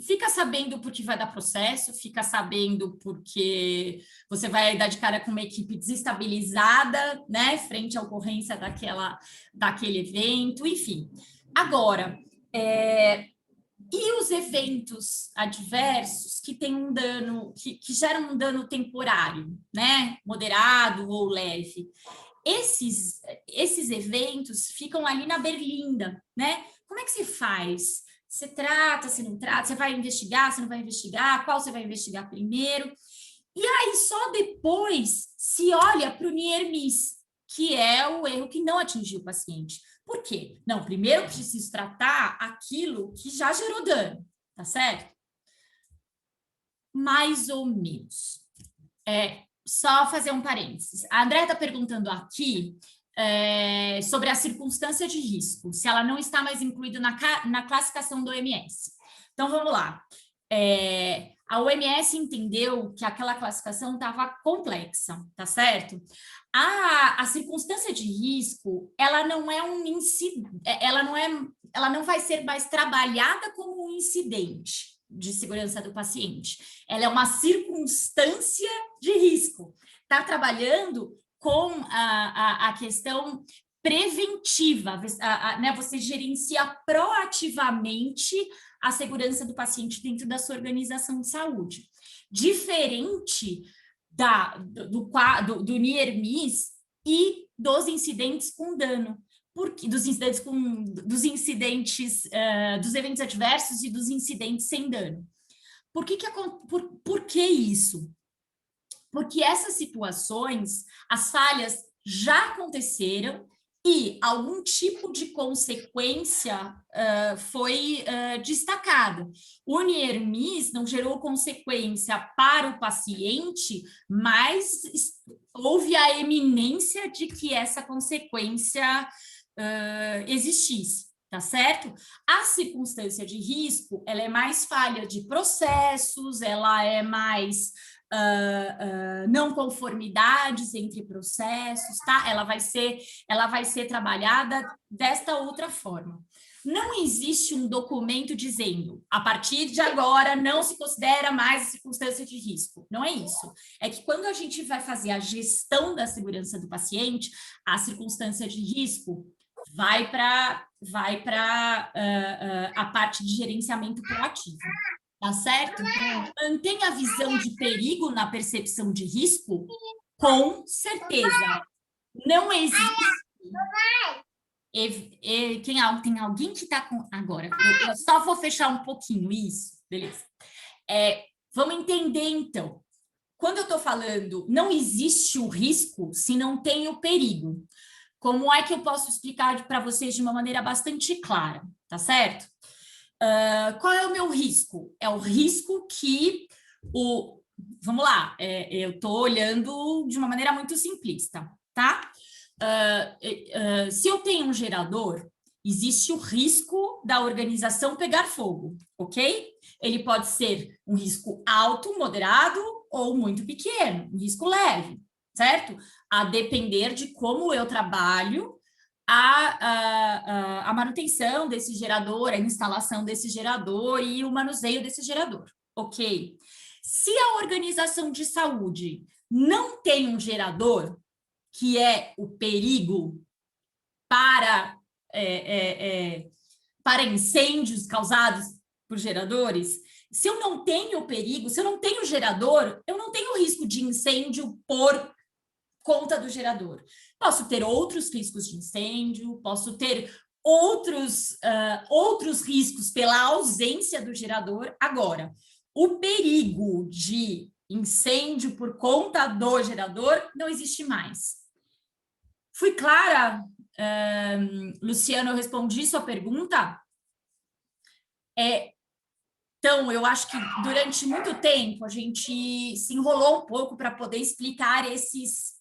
fica sabendo porque vai dar processo, fica sabendo porque você vai dar de cara com uma equipe desestabilizada, né, frente à ocorrência daquele evento, enfim. Agora, e os eventos adversos que têm um dano, que geram um dano temporário, né, moderado ou leve? Esses eventos ficam ali na berlinda, né? Como é que se faz? Você trata, você não trata, você vai investigar, você não vai investigar, qual você vai investigar primeiro? E aí só depois se olha para o near miss, que é o erro que não atingiu o paciente. Por quê? Não, primeiro eu preciso tratar aquilo que já gerou dano, tá certo? Mais ou menos. Só fazer um parênteses. A André está perguntando aqui sobre a circunstância de risco, se ela não está mais incluída na classificação do OMS. Então, vamos lá. A OMS entendeu que aquela classificação estava complexa, tá certo? A circunstância de risco, ela não é um incidente, ela não vai ser mais trabalhada como um incidente de segurança do paciente. Ela é uma circunstância de risco. Está trabalhando com a questão preventiva, né? Você gerencia proativamente a segurança do paciente dentro da sua organização de saúde. Diferente do near miss e dos incidentes com dano. Dos eventos adversos e dos incidentes sem dano. Por que isso? Porque essas situações, as falhas já aconteceram e algum tipo de consequência foi destacada. O near miss não gerou consequência para o paciente, mas houve a eminência de que essa consequência existisse, tá certo? A circunstância de risco, ela é mais falha de processos, ela é mais não conformidades entre processos, tá? Ela vai ser trabalhada desta outra forma. Não existe um documento dizendo, a partir de agora não se considera mais a circunstância de risco. Não é isso. É que quando a gente vai fazer a gestão da segurança do paciente, a circunstância de risco vai para a parte de gerenciamento proativo. Tá certo? Mantém a visão de perigo na percepção de risco? Com certeza. Não existe. Tem alguém que está com. Agora, eu só vou fechar um pouquinho isso, beleza. Vamos entender, então. Quando eu estou falando não existe o risco se não tem o perigo. Como é que eu posso explicar para vocês de uma maneira bastante clara, tá certo? Qual é o meu risco? É o risco que vamos lá, eu estou olhando de uma maneira muito simplista, tá? Se eu tenho um gerador, existe o risco da organização pegar fogo, ok? Ele pode ser um risco alto, moderado ou muito pequeno, um risco leve, certo? A depender de como eu trabalho a manutenção desse gerador, a instalação desse gerador e o manuseio desse gerador, ok? Se a organização de saúde não tem um gerador, que é o perigo para incêndios causados por geradores, se eu não tenho perigo, se eu não tenho gerador, eu não tenho risco de incêndio por conta do gerador. Posso ter outros riscos de incêndio, posso ter outros riscos pela ausência do gerador. Agora, o perigo de incêndio por conta do gerador não existe mais. Fui clara, Luciano, eu respondi sua pergunta? Então, eu acho que durante muito tempo a gente se enrolou um pouco para poder explicar esses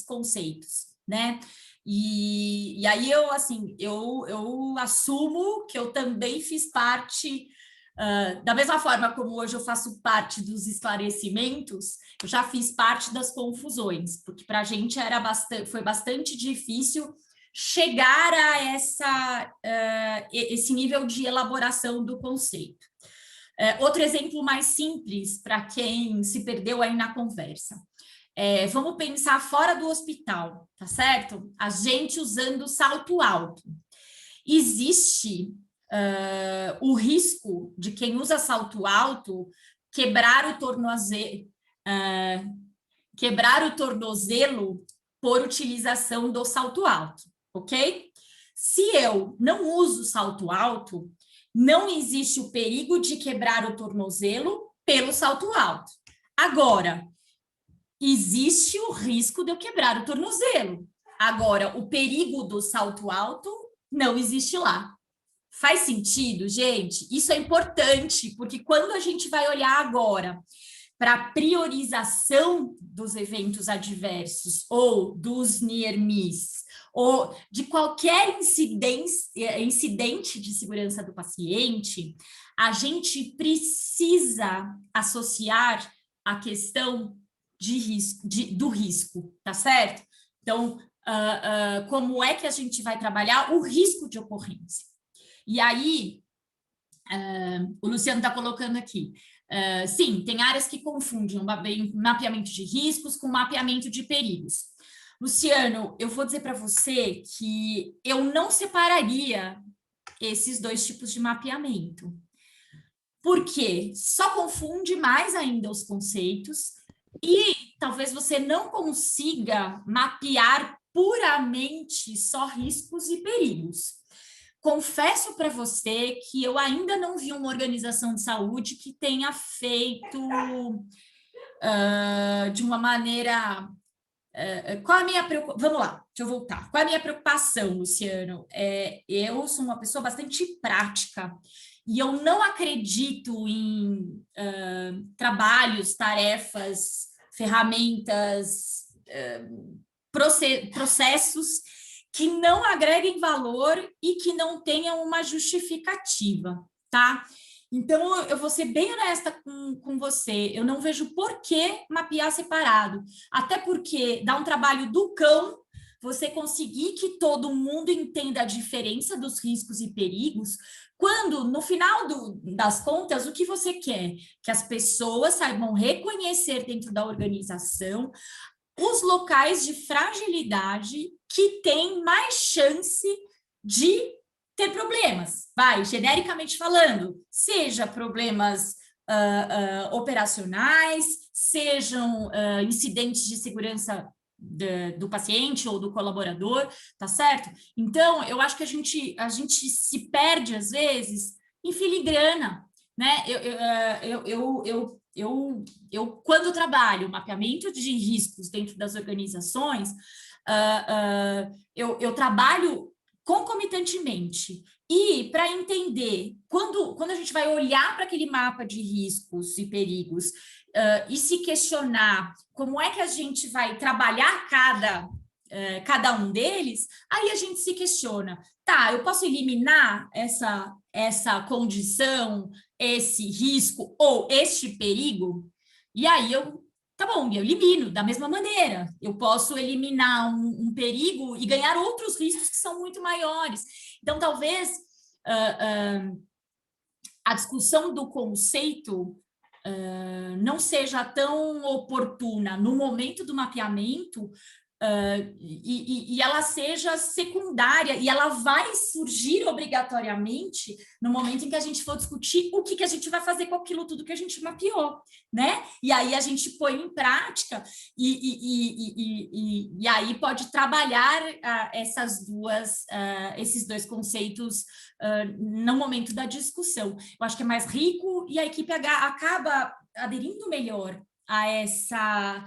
conceitos, né? E aí eu assumo que eu também fiz parte, da mesma forma como hoje eu faço parte dos esclarecimentos, eu já fiz parte das confusões, porque para a gente foi bastante difícil chegar a esse nível de elaboração do conceito. Outro exemplo mais simples, para quem se perdeu aí na conversa. Vamos pensar fora do hospital, tá certo? A gente usando salto alto. Existe o risco de quem usa salto alto quebrar o tornozelo por utilização do salto alto, ok? Se eu não uso salto alto, não existe o perigo de quebrar o tornozelo pelo salto alto. Agora, existe o risco de eu quebrar o tornozelo. Agora, o perigo do salto alto não existe lá. Faz sentido, gente? Isso é importante, porque quando a gente vai olhar agora para a priorização dos eventos adversos ou dos near miss, ou de qualquer incidente de segurança do paciente, a gente precisa associar a questão de risco, do risco, tá certo? Então, como é que a gente vai trabalhar o risco de ocorrência? E aí, o Luciano está colocando aqui, sim, tem áreas que confundem o mapeamento de riscos com mapeamento de perigos. Luciano, eu vou dizer para você que eu não separaria esses dois tipos de mapeamento. Por quê? Só confunde mais ainda os conceitos e talvez você não consiga mapear puramente só riscos e perigos. Confesso para você que eu ainda não vi uma organização de saúde que tenha feito de uma maneira... qual a minha preocupação? Vamos lá, deixa eu voltar. Qual a minha preocupação, Luciano? Eu sou uma pessoa bastante prática e eu não acredito em trabalhos, tarefas, ferramentas, processos que não agreguem valor e que não tenham uma justificativa, tá? Então, eu vou ser bem honesta com você, eu não vejo por que mapear separado, até porque dá um trabalho do cão você conseguir que todo mundo entenda a diferença dos riscos e perigos, quando, no final das contas, o que você quer? Que as pessoas saibam reconhecer dentro da organização os locais de fragilidade que têm mais chance de ter problemas, genericamente falando, seja problemas operacionais, sejam incidentes de segurança do paciente ou do colaborador, tá certo? Então, eu acho que a gente se perde, às vezes, em filigrana, né? Eu quando trabalho mapeamento de riscos dentro das organizações, eu trabalho concomitantemente. E para entender, quando a gente vai olhar para aquele mapa de riscos e perigos e se questionar como é que a gente vai trabalhar cada um deles, aí a gente se questiona, tá, eu posso eliminar essa condição, esse risco ou este perigo? E aí tá bom, eu elimino da mesma maneira. Eu posso eliminar um perigo e ganhar outros riscos que são muito maiores. Então, talvez a discussão do conceito não seja tão oportuna no momento do mapeamento e ela seja secundária, e ela vai surgir obrigatoriamente no momento em que a gente for discutir o que a gente vai fazer com aquilo tudo que a gente mapeou, né? E aí a gente põe em prática e aí pode trabalhar esses dois conceitos no momento da discussão. Eu acho que é mais rico e a equipe acaba aderindo melhor a essa...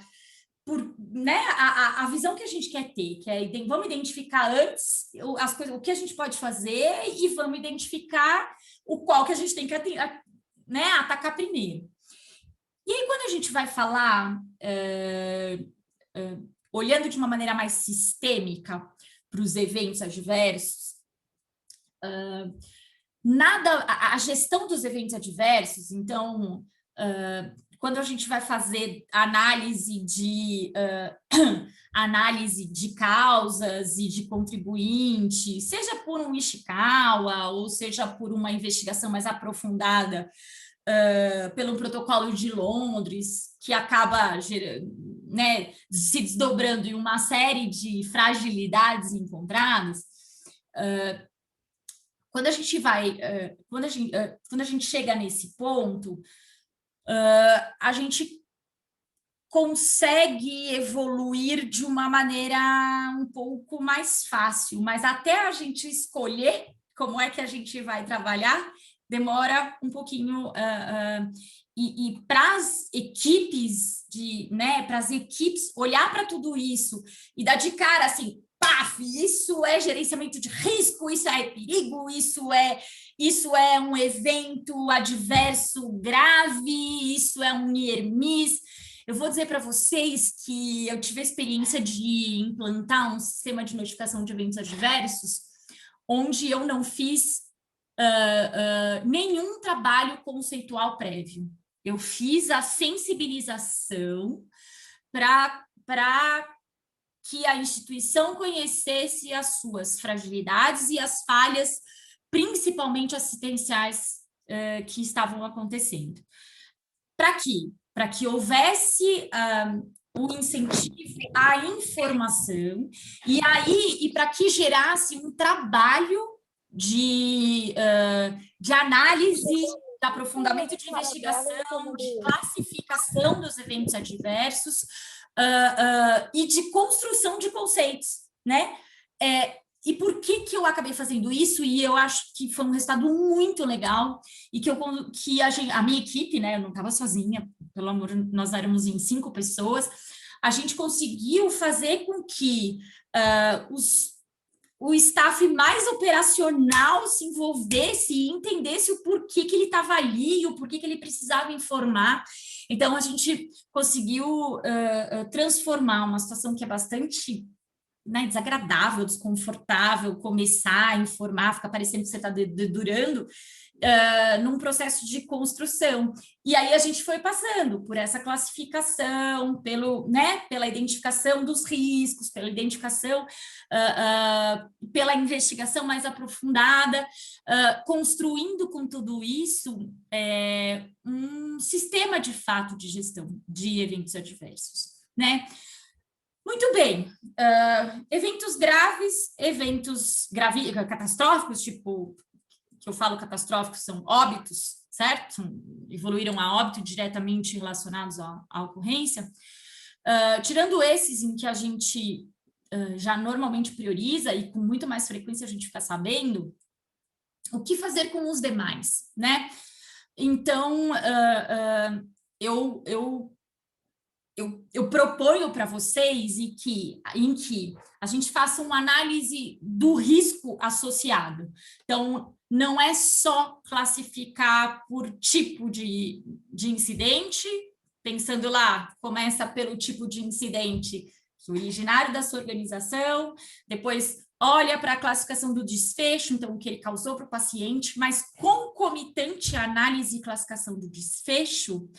né, a visão que a gente quer ter, que é vamos identificar antes as coisas, o que a gente pode fazer e vamos identificar o qual que a gente tem que atacar primeiro. E aí, quando a gente vai falar, olhando de uma maneira mais sistêmica para os eventos adversos, a gestão dos eventos adversos, então... quando a gente vai fazer análise análise de causas e de contribuintes, seja por um Ishikawa ou seja por uma investigação mais aprofundada pelo Protocolo de Londres, que acaba né, se desdobrando em uma série de fragilidades encontradas. Quando a gente vai, quando a gente chega nesse ponto, a gente consegue evoluir de uma maneira um pouco mais fácil, mas até a gente escolher como é que a gente vai trabalhar, demora um pouquinho, e para as equipes, né, para as equipes olhar para tudo isso e dar de cara assim, paf, isso é gerenciamento de risco, isso é perigo, isso é um evento adverso grave, isso é um IRMIS. Eu vou dizer para vocês que eu tive a experiência de implantar um sistema de notificação de eventos adversos, onde eu não fiz nenhum trabalho conceitual prévio. Eu fiz a sensibilização para que a instituição conhecesse as suas fragilidades e as falhas, principalmente assistenciais, que estavam acontecendo. Para quê? Para que houvesse o incentivo à informação e para que gerasse um trabalho de análise, de aprofundamento de investigação, de classificação dos eventos adversos e de construção de conceitos, né? E por que eu acabei fazendo isso? E eu acho que foi um resultado muito legal e que a minha equipe, né? Eu não estava sozinha, pelo amor, nós éramos em 5 pessoas. A gente conseguiu fazer com que o staff mais operacional se envolvesse e entendesse o porquê que ele estava ali, o porquê que ele precisava informar. Então, a gente conseguiu transformar uma situação que é bastante, né, desagradável, desconfortável, começar a informar, ficar parecendo que você está dedurando, num processo de construção. E aí a gente foi passando por essa classificação, pela identificação dos riscos, pela identificação, pela investigação mais aprofundada, construindo com tudo isso um sistema de fato de gestão de eventos adversos, né? Muito bem, eventos graves, catastróficos, tipo, que eu falo catastróficos, são óbitos, certo? Evoluíram a óbito diretamente relacionados à ocorrência. Tirando esses em que a gente já normalmente prioriza e com muito mais frequência a gente fica sabendo, o que fazer com os demais, né? Então, eu proponho para vocês em que a gente faça uma análise do risco associado. Então, não é só classificar por tipo de incidente, pensando lá, começa pelo tipo de incidente originário da sua organização, depois olha para a classificação do desfecho, então o que ele causou para o paciente, mas concomitante à análise e classificação do desfecho,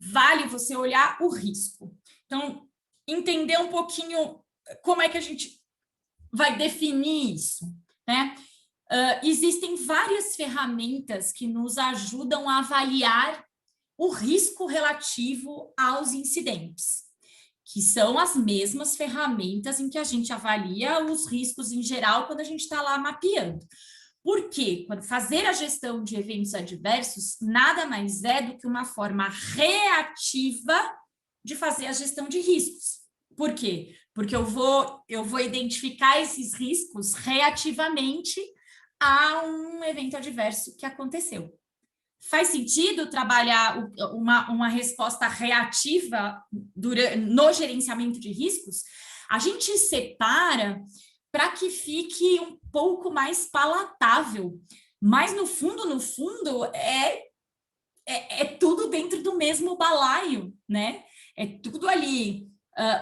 vale você olhar o risco. Então, entender um pouquinho como é que a gente vai definir isso, né? Existem várias ferramentas que nos ajudam a avaliar o risco relativo aos incidentes, que são as mesmas ferramentas em que a gente avalia os riscos em geral quando a gente está lá mapeando. Porque quando fazer a gestão de eventos adversos nada mais é do que uma forma reativa de fazer a gestão de riscos. Por quê? Porque eu vou identificar esses riscos reativamente a um evento adverso que aconteceu. Faz sentido trabalhar uma resposta reativa no gerenciamento de riscos? A gente separa para que fique um pouco mais palatável, mas no fundo é tudo dentro do mesmo balaio, né? É tudo ali,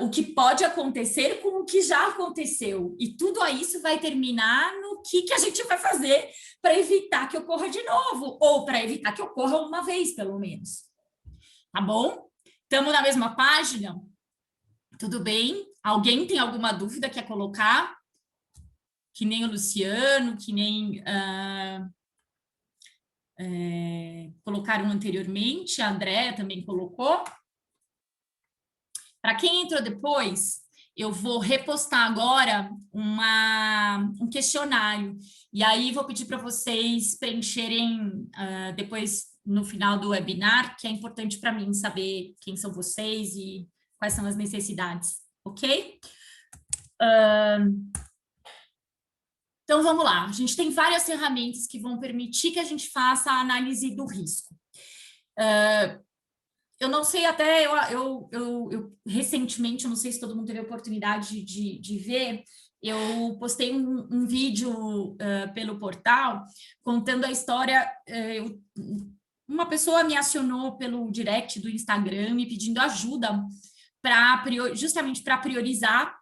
o que pode acontecer com o que já aconteceu, e tudo isso vai terminar no que a gente vai fazer para evitar que ocorra de novo, ou para evitar que ocorra uma vez, pelo menos. Tá bom? Estamos na mesma página? Tudo bem? Alguém tem alguma dúvida, quer colocar? Que nem o Luciano, que nem colocaram anteriormente, a Andréa também colocou. Para quem entrou depois, eu vou repostar agora um questionário. E aí vou pedir para vocês preencherem depois no final do webinar, que é importante para mim saber quem são vocês e quais são as necessidades, ok? Então, vamos lá. A gente tem várias ferramentas que vão permitir que a gente faça a análise do risco. Eu não sei até, eu recentemente, eu não sei se todo mundo teve a oportunidade de ver, eu postei um vídeo pelo portal contando a história. Uma pessoa me acionou pelo direct do Instagram me pedindo ajuda justamente para priorizar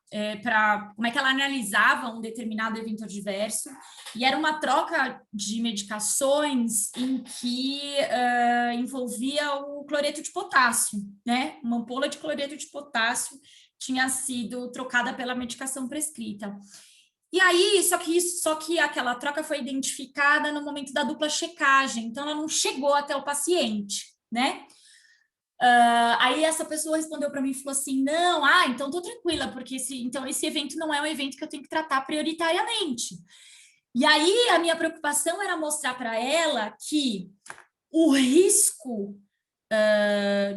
como é que ela analisava um determinado evento adverso, e era uma troca de medicações em que envolvia o cloreto de potássio, né? Uma ampola de cloreto de potássio tinha sido trocada pela medicação prescrita. E aí, só que aquela troca foi identificada no momento da dupla checagem, então ela não chegou até o paciente, né? Aí essa pessoa respondeu para mim e falou assim, não, então tô tranquila, porque então esse evento não é um evento que eu tenho que tratar prioritariamente. E aí a minha preocupação era mostrar para ela que o risco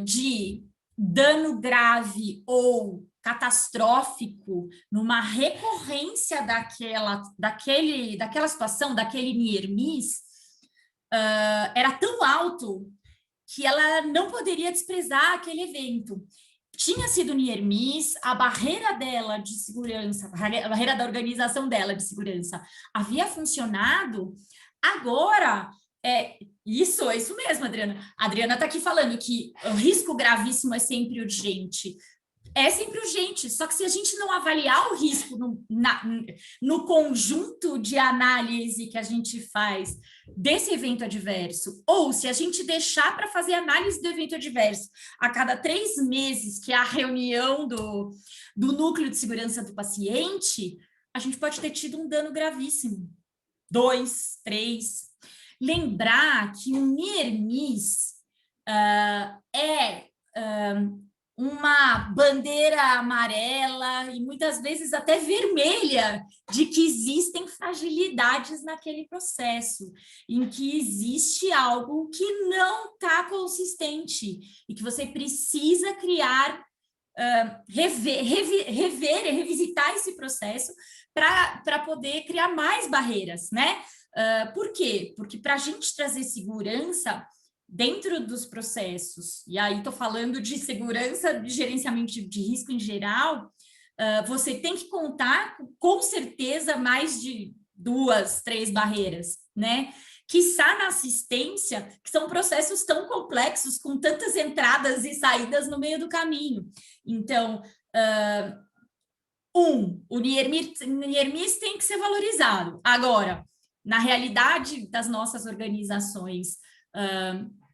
de dano grave ou catastrófico numa recorrência daquela situação, daquele NIRMIS, era tão alto que ela não poderia desprezar aquele evento. Tinha sido NIRMIS, a barreira dela de segurança, a barreira da organização dela de segurança havia funcionado. Agora, isso mesmo, Adriana. A Adriana está aqui falando que o risco gravíssimo é sempre urgente. É sempre urgente, só que se a gente não avaliar o risco no conjunto de análise que a gente faz desse evento adverso, ou se a gente deixar para fazer análise do evento adverso a cada 3 meses, que é a reunião do núcleo de segurança do paciente, a gente pode ter tido um dano gravíssimo. 2, 3. Lembrar que o NIRMIS uma bandeira amarela e muitas vezes até vermelha de que existem fragilidades naquele processo, em que existe algo que não está consistente e que você precisa criar, revisitar esse processo para poder criar mais barreiras, né? Por quê? Porque para a gente trazer segurança dentro dos processos, e aí estou falando de segurança, de gerenciamento de risco em geral, você tem que contar com certeza mais de 2, 3 barreiras, né? Quiçá na assistência, que são processos tão complexos, com tantas entradas e saídas no meio do caminho. Então, o NIRMIS tem que ser valorizado. Agora, na realidade das nossas organizações,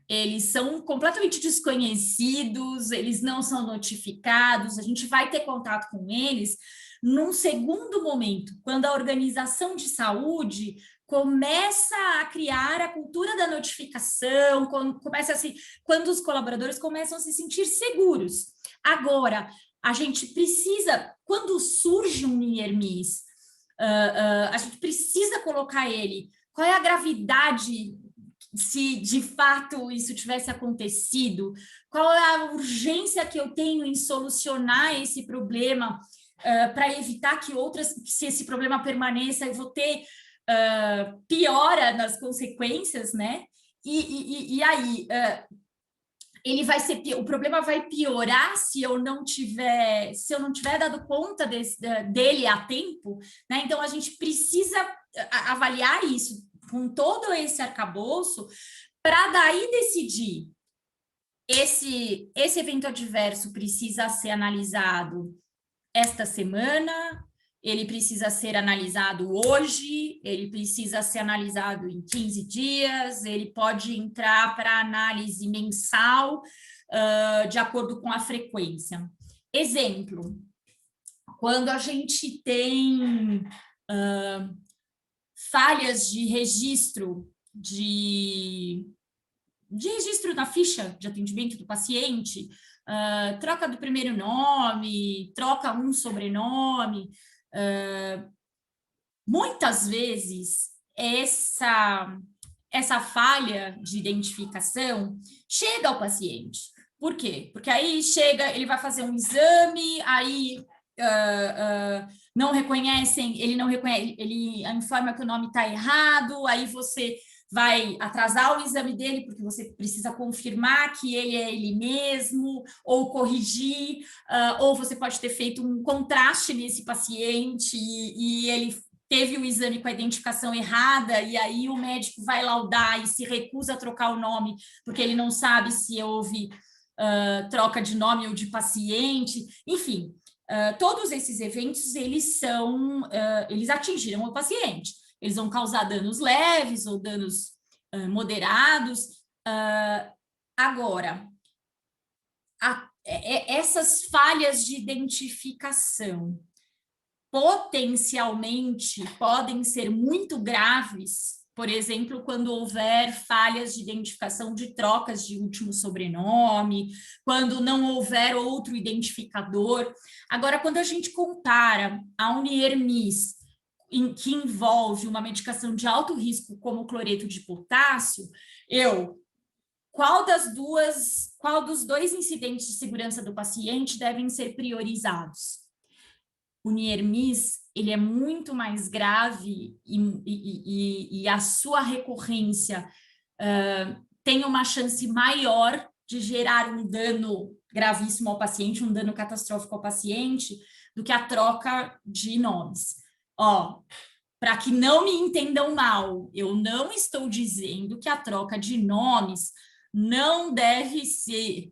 eles são completamente desconhecidos, eles não são notificados, a gente vai ter contato com eles num segundo momento, quando a organização de saúde começa a criar a cultura da notificação, quando os colaboradores começam a se sentir seguros. Agora, a gente precisa, quando surge um NIRMIS, a gente precisa colocar ele. Qual é a gravidade se de fato isso tivesse acontecido? Qual é a urgência que eu tenho em solucionar esse problema para evitar que se esse problema permaneça, eu vou ter piora nas consequências, né? E aí o problema vai piorar se eu não tiver dado conta dele a tempo, né? Então a gente precisa avaliar isso com todo esse arcabouço para daí decidir esse evento adverso precisa ser analisado esta semana, ele precisa ser analisado hoje, ele precisa ser analisado em 15 dias, ele pode entrar para análise mensal, de acordo com a frequência. Exemplo, quando a gente tem falhas de registro, de registro na ficha de atendimento do paciente, troca do primeiro nome, troca um sobrenome, muitas vezes essa falha de identificação chega ao paciente. Por quê? Porque aí chega, ele vai fazer um exame, aí não reconhecem, ele não reconhece, ele informa que o nome está errado, aí você vai atrasar o exame dele porque você precisa confirmar que ele é ele mesmo, ou corrigir, ou você pode ter feito um contraste nesse paciente e ele teve o exame com a identificação errada, e aí o médico vai laudar e se recusa a trocar o nome porque ele não sabe se houve troca de nome ou de paciente, enfim. Todos esses eventos, eles atingiram o paciente. Eles vão causar danos leves ou danos moderados. Agora, essas falhas de identificação potencialmente podem ser muito graves, por exemplo, quando houver falhas de identificação de trocas de último sobrenome, quando não houver outro identificador. Agora, quando a gente compara a Uniermis, que envolve uma medicação de alto risco como o cloreto de potássio, qual dos dois incidentes de segurança do paciente devem ser priorizados? O Uniermis, ele é muito mais grave e a sua recorrência tem uma chance maior de gerar um dano gravíssimo ao paciente, um dano catastrófico ao paciente, do que a troca de nomes. Para que não me entendam mal, eu não estou dizendo que a troca de nomes não deve ser...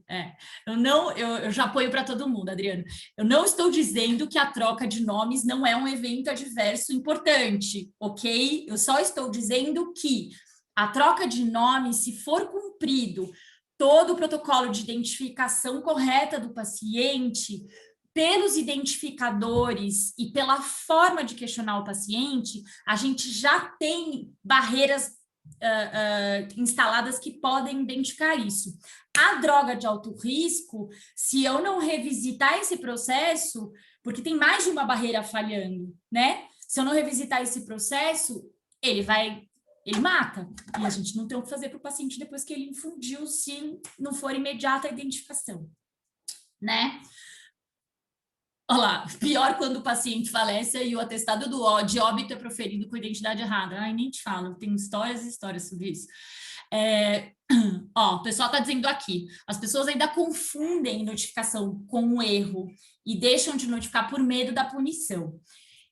eu já apoio para todo mundo, Adriano. Eu não estou dizendo que a troca de nomes não é um evento adverso importante, ok? Eu só estou dizendo que a troca de nomes, se for cumprido todo o protocolo de identificação correta do paciente, pelos identificadores e pela forma de questionar o paciente, a gente já tem barreiras instaladas que podem identificar isso. A droga de alto risco, se eu não revisitar esse processo, porque tem mais de uma barreira falhando, né? Se eu não revisitar esse processo, ele mata. E a gente não tem o que fazer para o paciente depois que ele infundiu, se não for imediata a identificação, né? Olha lá, pior quando o paciente falece e o atestado de óbito é proferido com identidade errada. Ai, nem te falo, tem histórias e histórias sobre isso. O pessoal está dizendo aqui, as pessoas ainda confundem notificação com um erro e deixam de notificar por medo da punição.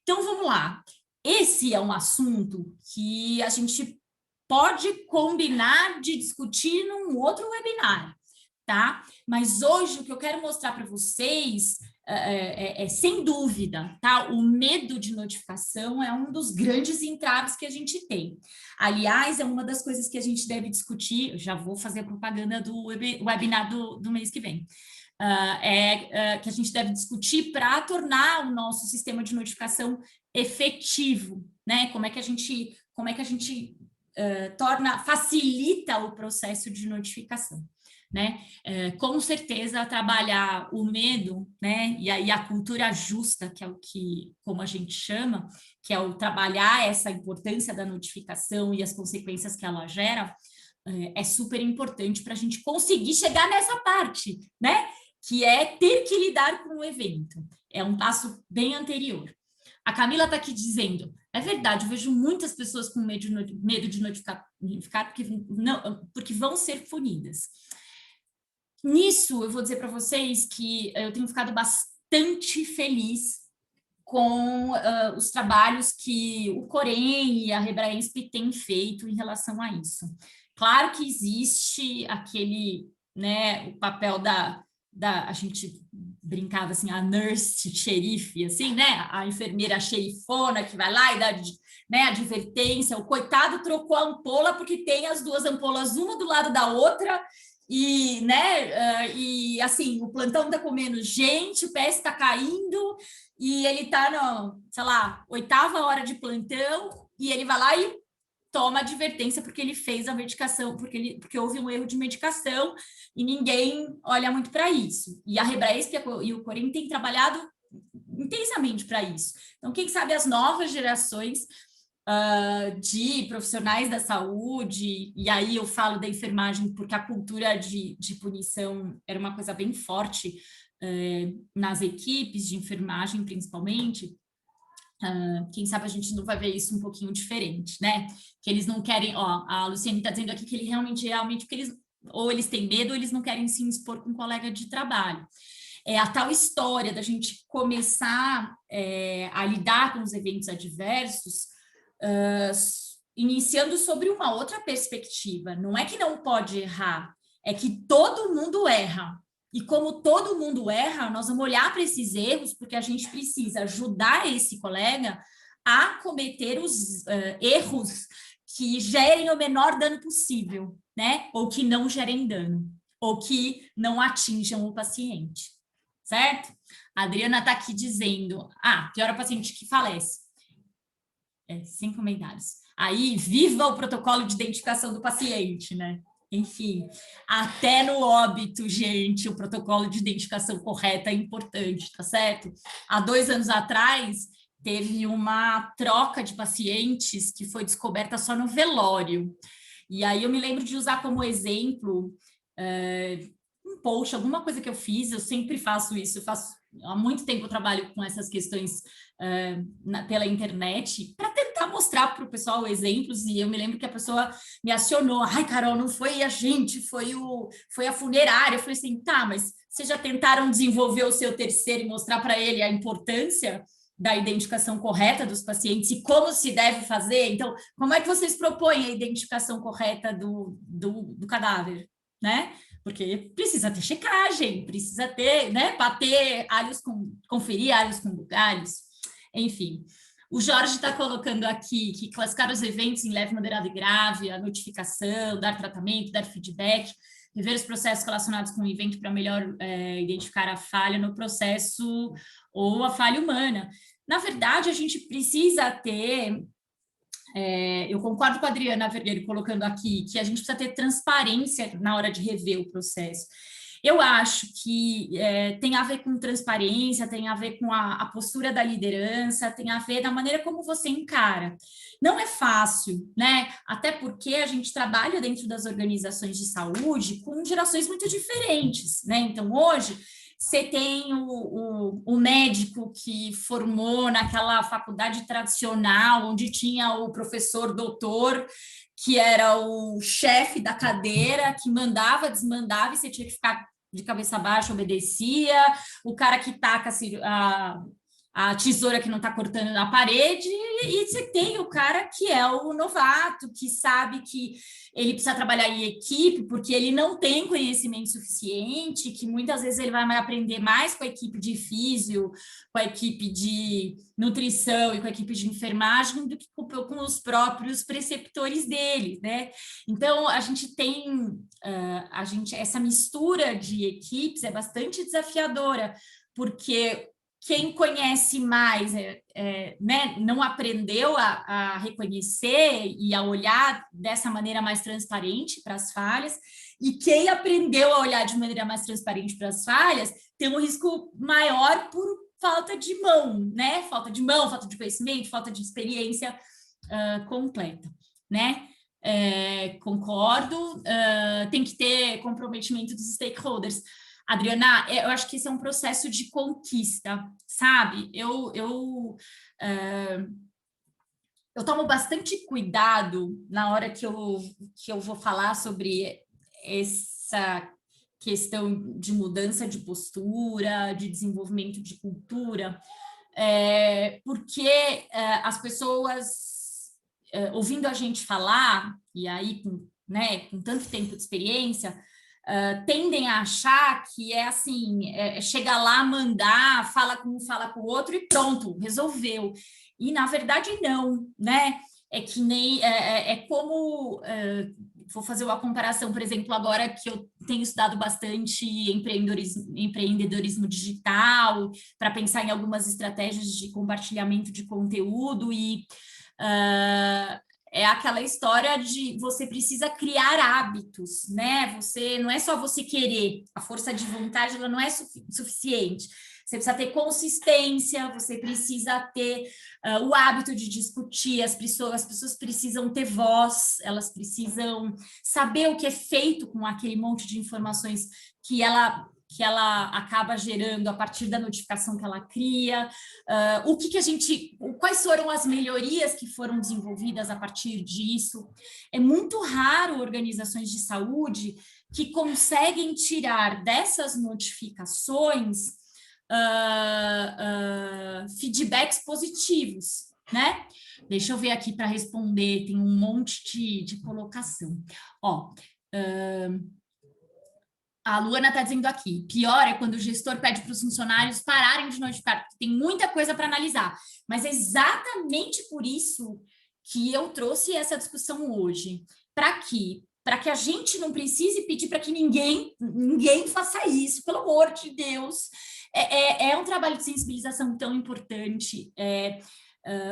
Então, vamos lá. Esse é um assunto que a gente pode combinar de discutir num outro webinar, tá? Mas hoje o que eu quero mostrar para vocês sem dúvida, tá? O medo de notificação é um dos grandes entraves que a gente tem. Aliás, é uma das coisas que a gente deve discutir, eu já vou fazer a propaganda do webinar do mês que vem, que a gente deve discutir para tornar o nosso sistema de notificação efetivo, né? Como é que a gente facilita o processo de notificação, né? Com certeza trabalhar o medo, né? E aí a cultura justa, que é o que, como a gente chama, que é o trabalhar essa importância da notificação e as consequências que ela gera, é super importante para a gente conseguir chegar nessa parte, né? Que é ter que lidar com o evento. É um passo bem anterior. A Camila está aqui dizendo, é verdade, eu vejo muitas pessoas com medo de notificar porque vão ser punidas. Nisso, eu vou dizer para vocês que eu tenho ficado bastante feliz com os trabalhos que o Corém e a Rebraensp têm feito em relação a isso. Claro que existe aquele, né, o papel a gente brincava assim, a nurse xerife, assim, né? A enfermeira xerifona que vai lá e dá, né, advertência. O coitado trocou a ampola porque tem as duas ampolas, uma do lado da outra, e, né, e assim, o plantão tá comendo gente, o PS tá caindo, e ele tá na, sei lá, 8ª hora de plantão, e ele vai lá e toma advertência porque ele fez a medicação, porque houve um erro de medicação e ninguém olha muito para isso. E a Rebraesp e o Corém têm trabalhado intensamente para isso. Então, quem sabe as novas gerações de profissionais da saúde, e aí eu falo da enfermagem porque a cultura de punição era uma coisa bem forte nas equipes de enfermagem, principalmente. Quem sabe a gente não vai ver isso um pouquinho diferente, né? Que eles não querem, ó, a Luciane está dizendo aqui que ele realmente, porque eles, ou eles têm medo, ou eles não querem se expor com um colega de trabalho. É a tal história da gente começar a lidar com os eventos adversos, iniciando sobre uma outra perspectiva. Não é que não pode errar, é que todo mundo erra. E como todo mundo erra, nós vamos olhar para esses erros, porque a gente precisa ajudar esse colega a cometer os erros que gerem o menor dano possível, né? Ou que não gerem dano, ou que não atinjam o paciente, certo? A Adriana está aqui dizendo, pior é o paciente que falece. Sem comentários. Aí, viva o protocolo de identificação do paciente, né? Enfim, até no óbito, gente, o protocolo de identificação correta é importante, tá certo? Há 2 anos atrás, teve uma troca de pacientes que foi descoberta só no velório. E aí eu me lembro de usar como exemplo um post, alguma coisa que eu fiz, eu sempre faço isso, eu faço há muito tempo eu trabalho com essas questões pela internet, para tentar mostrar para o pessoal exemplos, e eu me lembro que a pessoa me acionou, ai, Carol, não foi a gente, foi a funerária. Eu falei assim, tá, mas vocês já tentaram desenvolver o seu terceiro e mostrar para ele a importância da identificação correta dos pacientes e como se deve fazer? Então, como é que vocês propõem a identificação correta do cadáver, né? Porque precisa ter checagem, precisa ter, né, bater alhos conferir alhos com bugalhos, enfim. O Jorge está colocando aqui que classificar os eventos em leve, moderado e grave, a notificação, dar tratamento, dar feedback, rever os processos relacionados com o evento para melhor identificar a falha no processo ou a falha humana. Na verdade, a gente precisa ter... eu concordo com a Adriana Vergueiro colocando aqui que a gente precisa ter transparência na hora de rever o processo. Eu acho que tem a ver com transparência, tem a ver com a postura da liderança, tem a ver da maneira como você encara. Não é fácil, né? Até porque a gente trabalha dentro das organizações de saúde com gerações muito diferentes, né? Então, hoje, você tem o médico que formou naquela faculdade tradicional, onde tinha o professor doutor, que era o chefe da cadeira, que mandava, desmandava, e você tinha que ficar de cabeça baixa, obedecia. O cara que taca a tesoura que não está cortando na parede, e você tem o cara que é o novato, que sabe que ele precisa trabalhar em equipe, porque ele não tem conhecimento suficiente, que muitas vezes ele vai aprender mais com a equipe de físio, com a equipe de nutrição e com a equipe de enfermagem do que com os próprios preceptores dele, né? Então, a gente tem essa mistura de equipes é bastante desafiadora, porque quem conhece mais né, não aprendeu a reconhecer e a olhar dessa maneira mais transparente para as falhas, e quem aprendeu a olhar de maneira mais transparente para as falhas tem um risco maior por falta de mão, né? Falta de mão, falta de conhecimento, falta de experiência completa, né? Concordo, tem que ter comprometimento dos stakeholders. Adriana, eu acho que esse é um processo de conquista, sabe? Eu tomo bastante cuidado na hora que eu vou falar sobre essa questão de mudança de postura, de desenvolvimento de cultura, porque as pessoas, ouvindo a gente falar, e aí com tanto tempo de experiência, tendem a achar que é assim, chega lá, mandar, fala com um, fala com o outro e pronto, resolveu. E, na verdade, não, né? É que nem, como, vou fazer uma comparação, por exemplo, agora que eu tenho estudado bastante empreendedorismo digital, para pensar em algumas estratégias de compartilhamento de conteúdo e é aquela história de você precisa criar hábitos, né? Não é só você querer, a força de vontade ela não é suficiente. Você precisa ter consistência, você precisa ter o hábito de discutir, as pessoas precisam ter voz, elas precisam saber o que é feito com aquele monte de informações que ela acaba gerando a partir da notificação que ela cria, quais foram as melhorias que foram desenvolvidas a partir disso. É muito raro organizações de saúde que conseguem tirar dessas notificações feedbacks positivos, né? Deixa eu ver aqui para responder, tem um monte de colocação. Ó, a Luana está dizendo aqui, pior é quando o gestor pede para os funcionários pararem de notificar, porque tem muita coisa para analisar. Mas é exatamente por isso que eu trouxe essa discussão hoje. Para quê? Para que a gente não precise pedir para que ninguém faça isso, pelo amor de Deus. É um trabalho de sensibilização tão importante.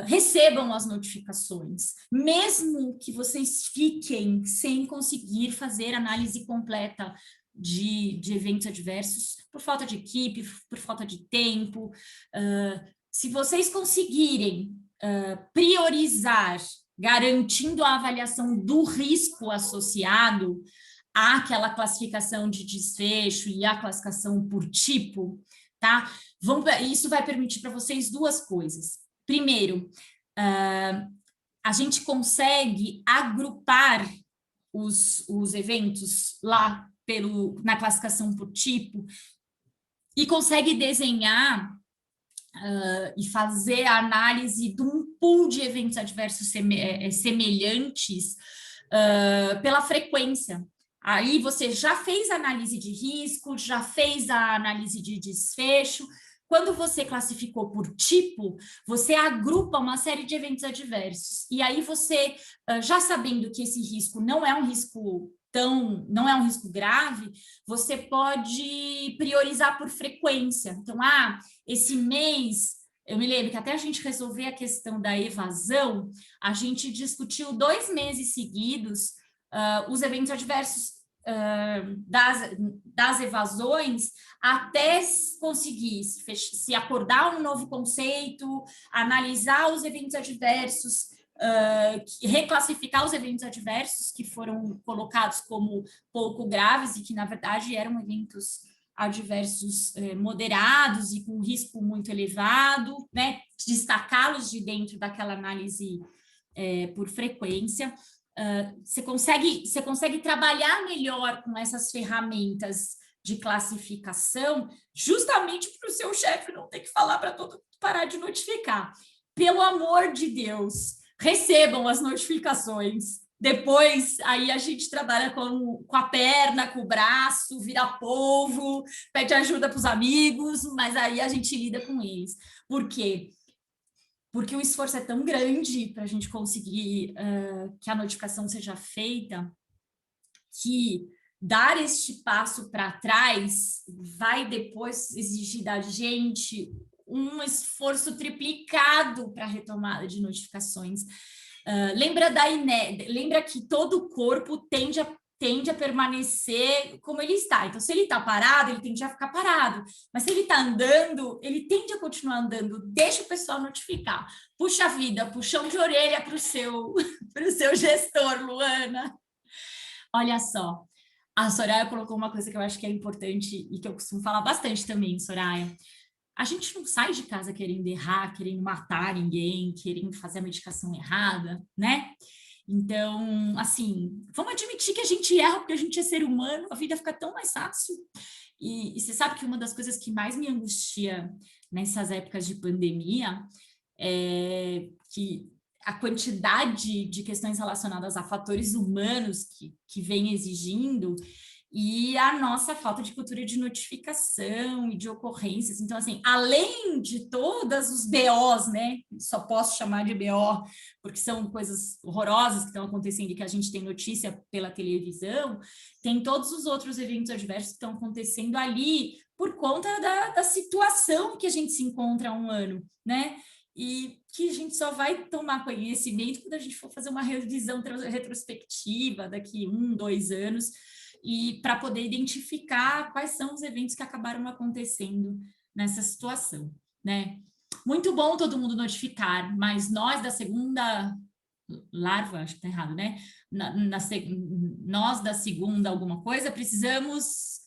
Recebam as notificações, mesmo que vocês fiquem sem conseguir fazer análise completa de eventos adversos, por falta de equipe, por falta de tempo. Se vocês conseguirem priorizar, garantindo a avaliação do risco associado àquela classificação de desfecho e à classificação por tipo, tá? Isso vai permitir para vocês duas coisas. Primeiro, a gente consegue agrupar os eventos lá na classificação por tipo e consegue desenhar e fazer a análise de um pool de eventos adversos semelhantes pela frequência. Aí você já fez a análise de risco, já fez a análise de desfecho. Quando você classificou por tipo, você agrupa uma série de eventos adversos. E aí você, já sabendo que esse risco não é um risco grave, você pode priorizar por frequência. Então, esse mês, eu me lembro que até a gente resolver a questão da evasão, a gente discutiu 2 meses seguidos os eventos adversos das evasões, até conseguir se acordar um novo conceito, analisar os eventos adversos, reclassificar os eventos adversos que foram colocados como pouco graves e que, na verdade, eram eventos adversos moderados e com risco muito elevado, né? Destacá-los de dentro daquela análise por frequência. Você consegue trabalhar melhor com essas ferramentas de classificação, justamente para o seu chefe não ter que falar para todo mundo parar de notificar. Pelo amor de Deus, recebam as notificações. Depois, aí a gente trabalha com a perna, com o braço, vira polvo, pede ajuda para os amigos, mas aí a gente lida com eles. Por quê? Porque o esforço é tão grande para a gente conseguir que a notificação seja feita, que dar este passo para trás vai depois exigir da gente um esforço triplicado para a retomada de notificações. Lembra que todo o corpo tende a permanecer como ele está. Então, se ele está parado, ele tende a ficar parado. Mas se ele está andando, ele tende a continuar andando. Deixa o pessoal notificar. Puxa vida, puxão de orelha para o seu gestor, Luana. Olha só, a Soraya colocou uma coisa que eu acho que é importante e que eu costumo falar bastante também, Soraya. A gente não sai de casa querendo errar, querendo matar ninguém, querendo fazer a medicação errada, né? Então, assim, vamos admitir que a gente erra porque a gente é ser humano, a vida fica tão mais fácil. E você sabe que uma das coisas que mais me angustia nessas épocas de pandemia é que a quantidade de questões relacionadas a fatores humanos que vem exigindo, e a nossa falta de cultura de notificação e de ocorrências. Então, assim, além de todos os BOs, né? Só posso chamar de BO, porque são coisas horrorosas que estão acontecendo e que a gente tem notícia pela televisão, tem todos os outros eventos adversos que estão acontecendo ali por conta da situação que a gente se encontra há um ano, né? E que a gente só vai tomar conhecimento quando a gente for fazer uma revisão retrospectiva daqui 1, 2 anos, e para poder identificar quais são os eventos que acabaram acontecendo nessa situação, né? Muito bom todo mundo notificar, mas nós da segunda larva, acho que tá errado, né? Nós da segunda alguma coisa precisamos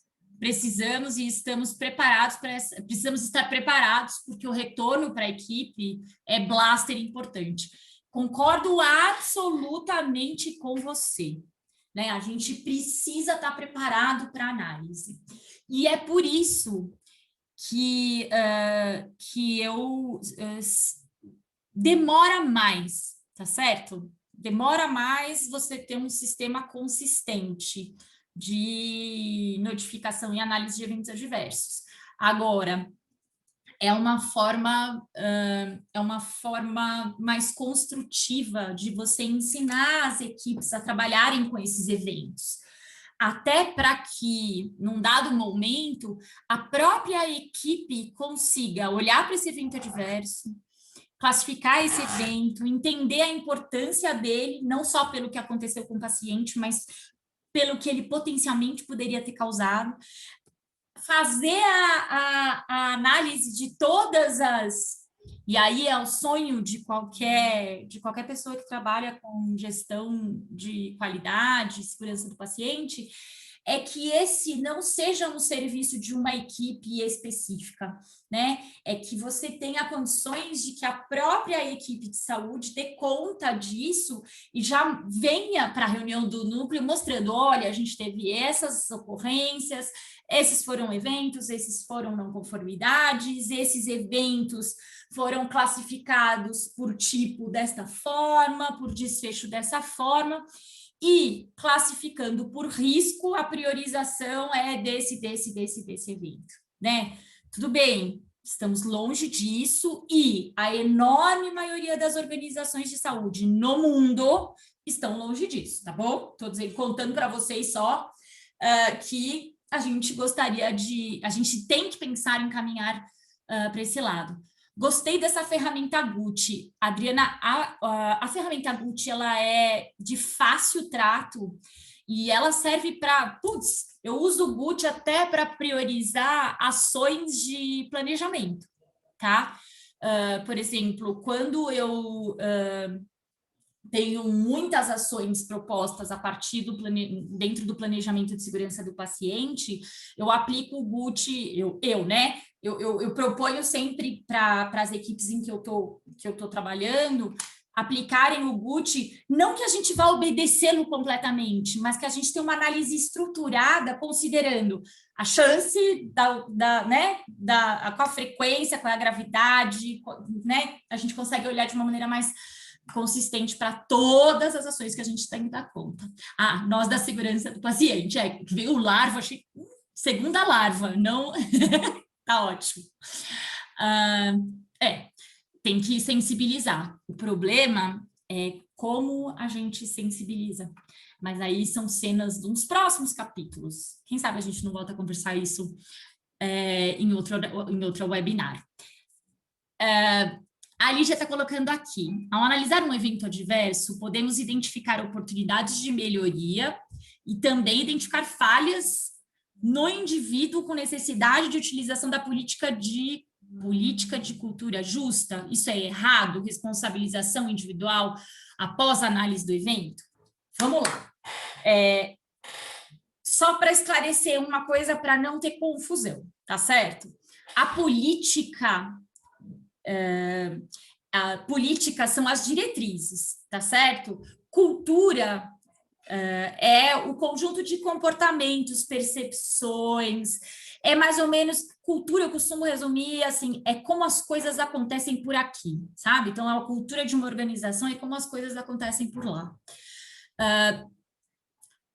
e estamos preparados precisamos estar preparados, porque o retorno para a equipe é blaster importante. Concordo absolutamente com você, né? A gente precisa estar preparado para análise. E é por isso que eu demora mais, tá certo? Demora mais você ter um sistema consistente de notificação e análise de eventos adversos. Agora, é uma forma mais construtiva de você ensinar as equipes a trabalharem com esses eventos. Até para que, num dado momento, a própria equipe consiga olhar para esse evento adverso, classificar esse evento, entender a importância dele, não só pelo que aconteceu com o paciente, mas pelo que ele potencialmente poderia ter causado, fazer a análise de todas as... E aí é o sonho de qualquer pessoa que trabalha com gestão de qualidade, segurança do paciente, é que esse não seja um serviço de uma equipe específica, né? É que você tenha condições de que a própria equipe de saúde dê conta disso e já venha para a reunião do núcleo mostrando, olha, a gente teve essas ocorrências, esses foram eventos, esses foram não conformidades, esses eventos foram classificados por tipo desta forma, por desfecho dessa forma, e classificando por risco, a priorização é desse evento, né? Tudo bem, estamos longe disso e a enorme maioria das organizações de saúde no mundo estão longe disso, tá bom? Estou contando para vocês só que a gente tem que pensar em caminhar para esse lado. Gostei dessa ferramenta Gucci. Adriana, a ferramenta Gucci, ela é de fácil trato e ela serve para... Putz, eu uso o Gucci até para priorizar ações de planejamento, tá? Por exemplo, quando eu tenho muitas ações propostas a partir dentro do planejamento de segurança do paciente, eu aplico o Gucci, né? Eu proponho sempre para as equipes em que eu tô trabalhando aplicarem o Gucci, não que a gente vá obedecê-lo completamente, mas que a gente tenha uma análise estruturada, considerando a chance né, qual a frequência, qual é a gravidade, né? A gente consegue olhar de uma maneira mais consistente para todas as ações que a gente tem que dar conta. Nós da segurança do paciente, que veio o larva, achei segunda larva, não... Tá ótimo. Tem que sensibilizar. O problema é como a gente sensibiliza. Mas aí são cenas de uns próximos capítulos. Quem sabe a gente não volta a conversar isso em outro webinar. A Lígia está colocando aqui. Ao analisar um evento adverso, podemos identificar oportunidades de melhoria e também identificar falhas no indivíduo com necessidade de utilização da política de cultura justa. Isso é errado? Responsabilização individual após a análise do evento? Vamos lá. Só para esclarecer uma coisa para não ter confusão, tá certo? A política são as diretrizes, tá certo? Cultura é o conjunto de comportamentos, percepções, é mais ou menos, cultura eu costumo resumir assim, é como as coisas acontecem por aqui, sabe? Então, a cultura de uma organização é como as coisas acontecem por lá.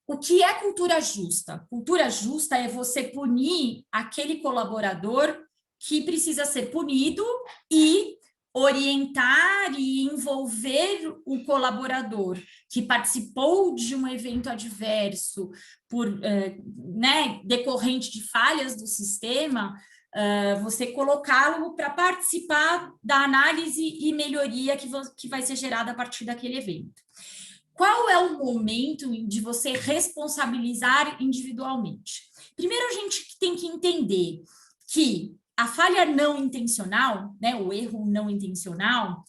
O que é cultura justa? Cultura justa é você punir aquele colaborador que precisa ser punido e orientar e envolver o colaborador que participou de um evento adverso por, né, decorrente de falhas do sistema, você colocá-lo para participar da análise e melhoria que vai ser gerada a partir daquele evento. Qual é o momento de você responsabilizar individualmente? Primeiro, a gente tem que entender que a falha não intencional, né, o erro não intencional,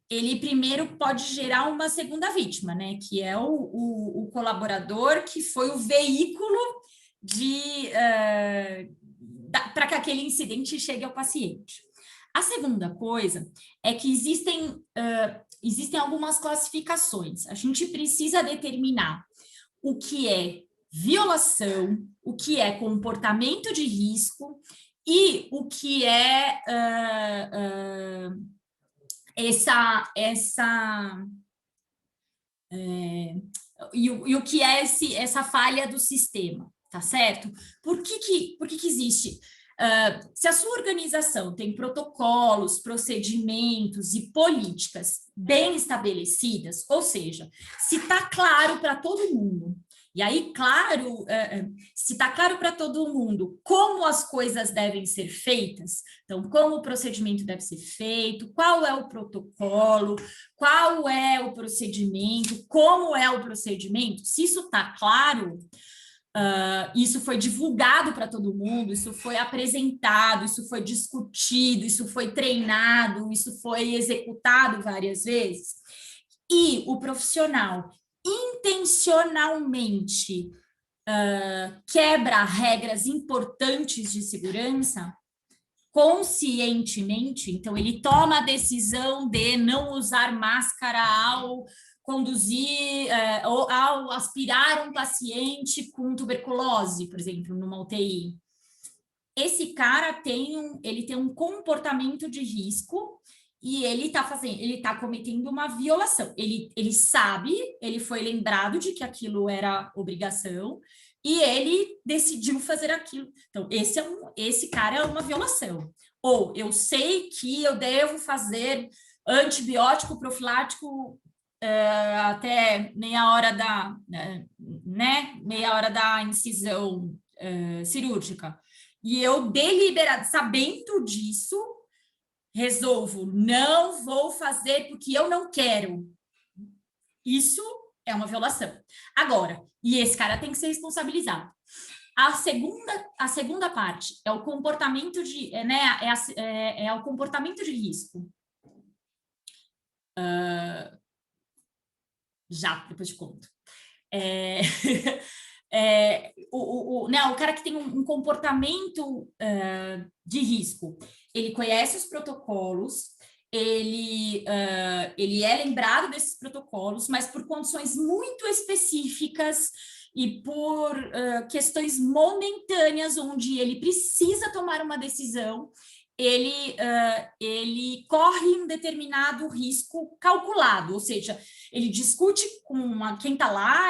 ele primeiro pode gerar uma segunda vítima, né, que é o colaborador que foi o veículo para que aquele incidente chegue ao paciente. A segunda coisa é que existem algumas classificações. A gente precisa determinar o que é violação, o que é comportamento de risco e o que é e o que é essa falha do sistema, tá certo? Por que existe? Se a sua organização tem protocolos, procedimentos e políticas bem estabelecidas, ou seja, se está claro para todo mundo, e aí, claro, se está claro para todo mundo como as coisas devem ser feitas, então, como o procedimento deve ser feito, qual é o protocolo, qual é o procedimento, como é o procedimento, se isso está claro, isso foi divulgado para todo mundo, isso foi apresentado, isso foi discutido, isso foi treinado, isso foi executado várias vezes, e o profissional intencionalmente quebra regras importantes de segurança, conscientemente, então ele toma a decisão de não usar máscara ao conduzir ou ao aspirar um paciente com tuberculose, por exemplo, numa UTI. Esse cara ele tem um comportamento de risco e ele está cometendo uma violação. Ele sabe, ele foi lembrado de que aquilo era obrigação e ele decidiu fazer aquilo. Então, esse cara é uma violação. Ou eu sei que eu devo fazer antibiótico profilático até meia hora da incisão cirúrgica. E eu sabendo disso, resolvo, não vou fazer porque eu não quero. Isso é uma violação. Agora, e esse cara tem que ser responsabilizado. A segunda parte é o comportamento é o comportamento de risco. Já, depois te conto. O cara que tem um comportamento de risco, ele conhece os protocolos, ele é lembrado desses protocolos, mas por condições muito específicas e por questões momentâneas, onde ele precisa tomar uma decisão, ele corre um determinado risco calculado, ou seja, ele discute com quem está lá,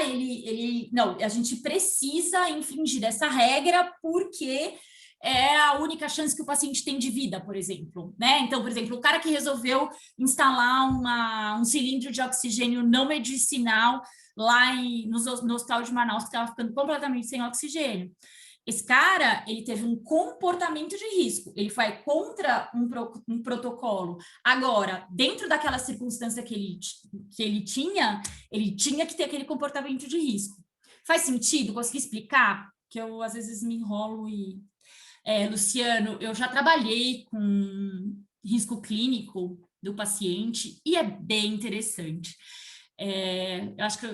não, a gente precisa infringir essa regra porque é a única chance que o paciente tem de vida, por exemplo, né? Então, por exemplo, o cara que resolveu instalar um cilindro de oxigênio não medicinal lá no hospital de Manaus, que estava ficando completamente sem oxigênio. Esse cara, ele teve um comportamento de risco, ele foi contra um protocolo. Agora, dentro daquela circunstância que ele tinha que ter aquele comportamento de risco. Faz sentido? Consegui explicar? Que eu, às vezes, me enrolo e... Luciano, eu já trabalhei com risco clínico do paciente e é bem interessante. Eu acho que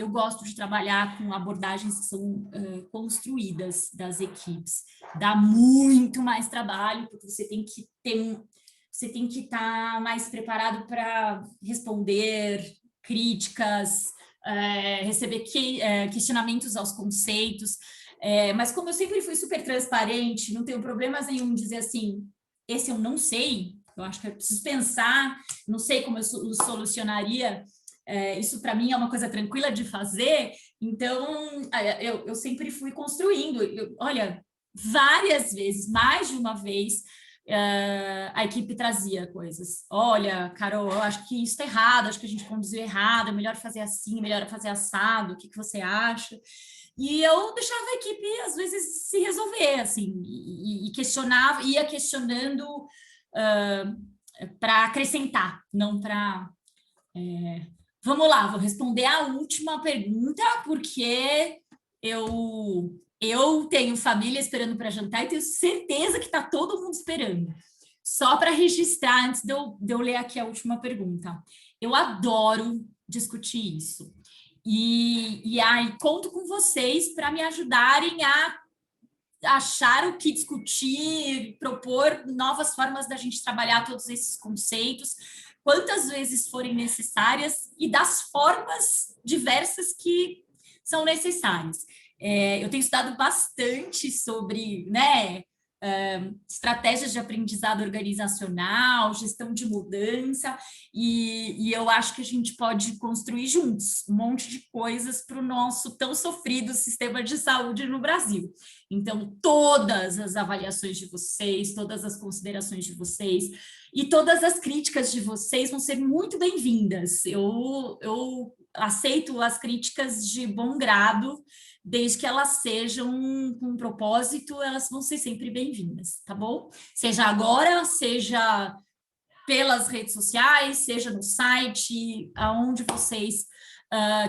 eu gosto de trabalhar com abordagens que são construídas das equipes. Dá muito mais trabalho, porque você tem que estar mais preparado para responder críticas, receber questionamentos aos conceitos. Mas como eu sempre fui super transparente, não tenho problemas nenhum em dizer assim, esse eu não sei, eu acho que eu preciso pensar, não sei como eu solucionaria. Isso para mim é uma coisa tranquila de fazer, então eu sempre fui construindo. Olha, várias vezes, mais de uma vez, a equipe trazia coisas. Olha, Carol, eu acho que isso está errado, acho que a gente conduziu errado, é melhor fazer assim, é melhor fazer assado, o que você acha? E eu deixava a equipe, às vezes, se resolver, assim, e questionava, ia questionando para acrescentar, não para... Vamos lá, vou responder a última pergunta, porque eu tenho família esperando para jantar e tenho certeza que está todo mundo esperando. Só para registrar, antes de eu ler aqui a última pergunta. Eu adoro discutir isso. E aí conto com vocês para me ajudarem a achar o que discutir, propor novas formas da gente trabalhar todos esses conceitos, quantas vezes forem necessárias e das formas diversas que são necessárias. Eu tenho estudado bastante sobre, né, estratégias de aprendizado organizacional, gestão de mudança, e eu acho que a gente pode construir juntos um monte de coisas para o nosso tão sofrido sistema de saúde no Brasil. Então, todas as avaliações de vocês, todas as considerações de vocês e todas as críticas de vocês vão ser muito bem-vindas. Eu aceito as críticas de bom grado, desde que elas sejam com um propósito, elas vão ser sempre bem-vindas, tá bom? Seja agora, seja pelas redes sociais, seja no site, aonde vocês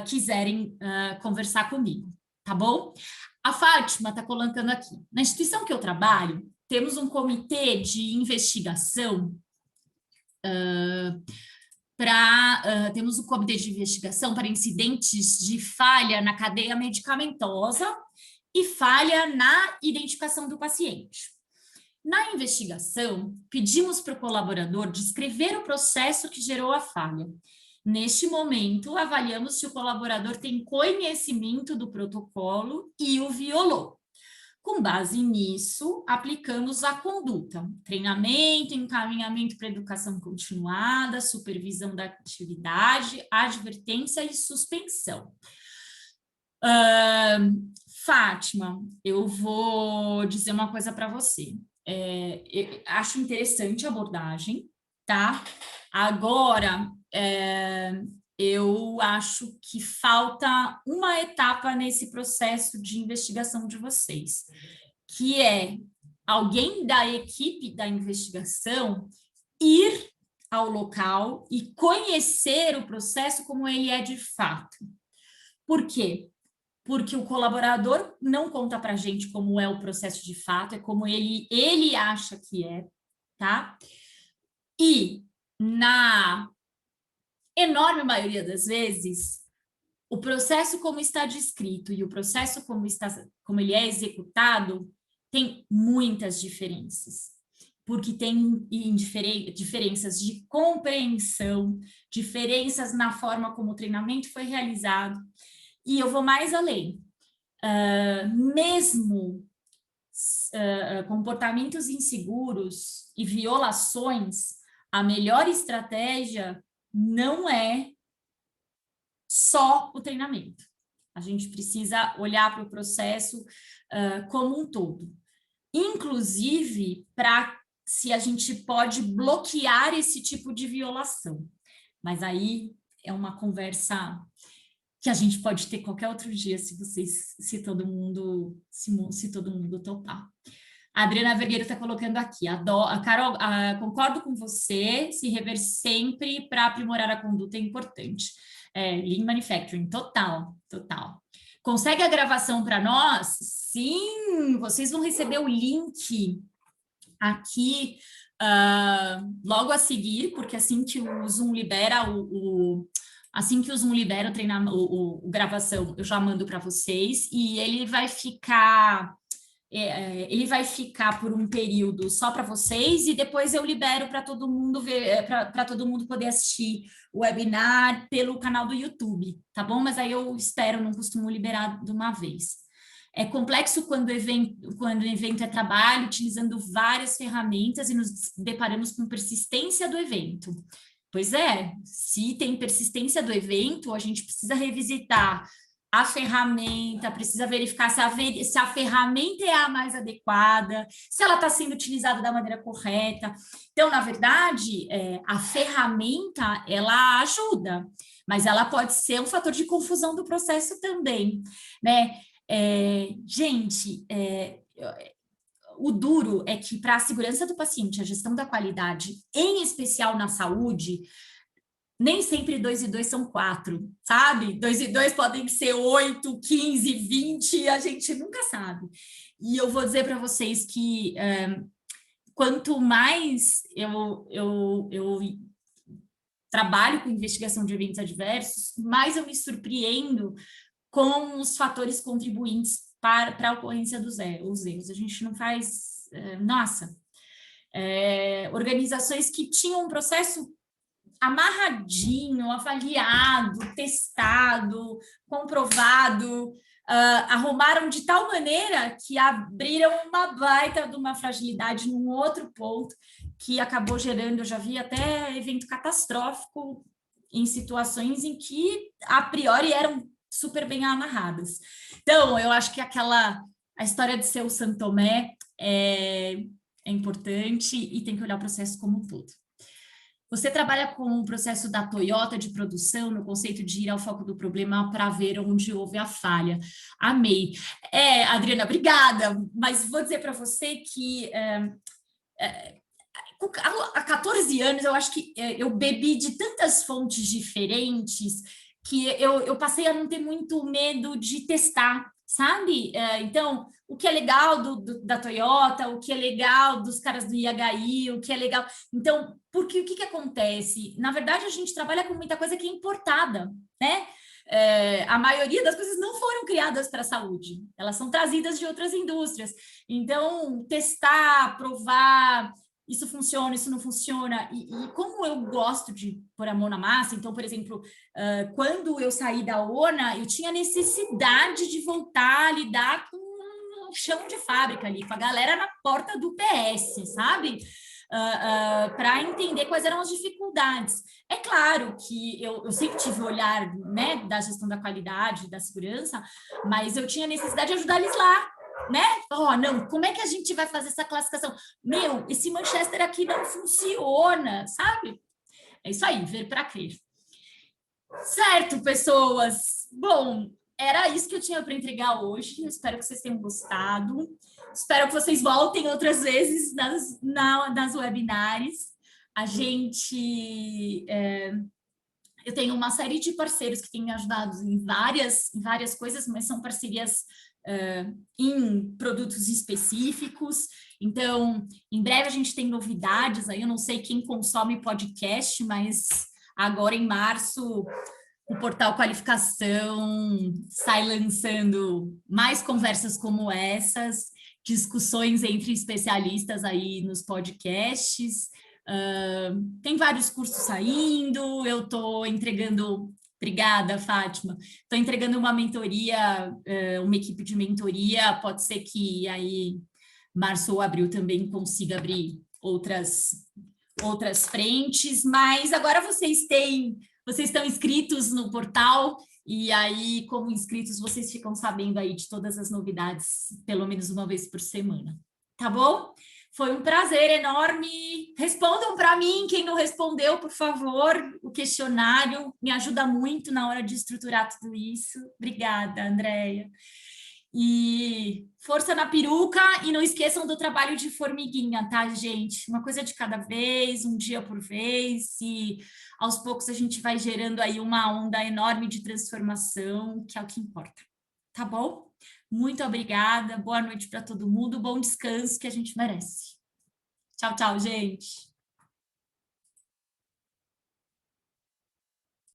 quiserem conversar comigo, tá bom? A Fátima está colocando aqui. Na instituição que eu trabalho, temos um comitê de investigação temos um comitê de investigação para incidentes de falha na cadeia medicamentosa e falha na identificação do paciente. Na investigação, pedimos para o colaborador descrever o processo que gerou a falha. Neste momento, avaliamos se o colaborador tem conhecimento do protocolo e o violou. Com base nisso, aplicamos a conduta, treinamento, encaminhamento para educação continuada, supervisão da atividade, advertência e suspensão. Fátima, eu vou dizer uma coisa para você. Eu acho interessante a abordagem, tá? Agora, eu acho que falta uma etapa nesse processo de investigação de vocês, que é alguém da equipe da investigação ir ao local e conhecer o processo como ele é de fato. Por quê? Porque o colaborador não conta para a gente como é o processo de fato, é como ele acha que é, tá? E na enorme maioria das vezes, o processo como está descrito e o processo como ele é executado tem muitas diferenças, porque tem diferenças de compreensão, diferenças na forma como o treinamento foi realizado, e eu vou mais além. Mesmo comportamentos inseguros e violações, a melhor estratégia não é só o treinamento. A gente precisa olhar para o processo como um todo. Inclusive, para se a gente pode bloquear esse tipo de violação. Mas aí é uma conversa que a gente pode ter qualquer outro dia, se todo mundo topar. A Adriana Vergueiro está colocando aqui, a Carol, concordo com você, se rever sempre para aprimorar a conduta é importante. Lean Manufacturing, total. Consegue a gravação para nós? Sim, vocês vão receber o link aqui logo a seguir, porque assim que o Zoom libera assim que o Zoom libera o treinamento, o gravação, eu já mando para vocês, e ele vai ficar por um período só para vocês, e depois eu libero para todo mundo ver, para todo mundo poder assistir o webinar pelo canal do YouTube, tá bom? Mas aí eu espero, não costumo liberar de uma vez. É complexo quando o evento é trabalho, utilizando várias ferramentas e nos deparamos com persistência do evento. Pois é, se tem persistência do evento, a gente precisa revisitar a ferramenta, precisa verificar se a ferramenta é a mais adequada, se ela está sendo utilizada da maneira correta. Então, na verdade, a ferramenta, ela ajuda, mas ela pode ser um fator de confusão do processo também, né? Gente, o duro é que para a segurança do paciente, a gestão da qualidade, em especial na saúde, nem sempre 2 e 2 são 4, sabe? 2 e 2 podem ser 8, 15, 20, a gente nunca sabe. E eu vou dizer para vocês que quanto mais eu trabalho com investigação de eventos adversos, mais eu me surpreendo com os fatores contribuintes para a ocorrência dos erros. A gente não faz... organizações que tinham um processo amarradinho, avaliado, testado, comprovado, arrumaram de tal maneira que abriram uma baita de uma fragilidade num outro ponto que acabou gerando, eu já vi até evento catastrófico em situações em que a priori eram super bem amarradas. Então, eu acho que a história de ser o São Tomé é importante e tem que olhar o processo como um todo. Você trabalha com o processo da Toyota de produção, no conceito de ir ao foco do problema para ver onde houve a falha. Amei. Adriana, obrigada, mas vou dizer para você que há 14 anos eu acho que eu bebi de tantas fontes diferentes que eu passei a não ter muito medo de testar, sabe? Então, o que é legal da Toyota, o que é legal dos caras do IHI, o que é legal... Então, porque o que acontece? Na verdade, a gente trabalha com muita coisa que é importada, né? A maioria das coisas não foram criadas para a saúde, elas são trazidas de outras indústrias. Então, testar, provar... isso funciona, isso não funciona, e como eu gosto de pôr a mão na massa, então, por exemplo, quando eu saí da ONA, eu tinha necessidade de voltar a lidar com o chão de fábrica ali, com a galera na porta do PS, sabe? Para entender quais eram as dificuldades. É claro que eu sempre tive o olhar, né, da gestão da qualidade, da segurança, mas eu tinha necessidade de ajudar eles lá, né? Não, como é que a gente vai fazer essa classificação? Meu, esse Manchester aqui não funciona, sabe? É isso aí, ver para crer. Certo, pessoas? Bom, era isso que eu tinha para entregar hoje. Eu espero que vocês tenham gostado. Espero que vocês voltem outras vezes nas webinars. A gente... eu tenho uma série de parceiros que têm me ajudado em várias coisas, mas são parcerias em produtos específicos. Então, em breve a gente tem novidades aí. Eu não sei quem consome podcast, mas agora em março o Portal Qualificação sai lançando mais conversas como essas, discussões entre especialistas aí nos podcasts. Tem vários cursos saindo, eu estou entregando... Obrigada, Fátima. Estou entregando uma mentoria, uma equipe de mentoria, pode ser que aí março ou abril também consiga abrir outras frentes, mas agora vocês estão inscritos no portal, e aí, como inscritos, vocês ficam sabendo aí de todas as novidades, pelo menos uma vez por semana. Tá bom? Foi um prazer enorme. Respondam para mim, quem não respondeu, por favor, o questionário me ajuda muito na hora de estruturar tudo isso. Obrigada, Andréia. E força na peruca, e não esqueçam do trabalho de formiguinha, tá, gente? Uma coisa de cada vez, um dia por vez, e aos poucos a gente vai gerando aí uma onda enorme de transformação, que é o que importa. Tá bom? Muito obrigada, boa noite para todo mundo, bom descanso que a gente merece. Tchau, tchau, gente.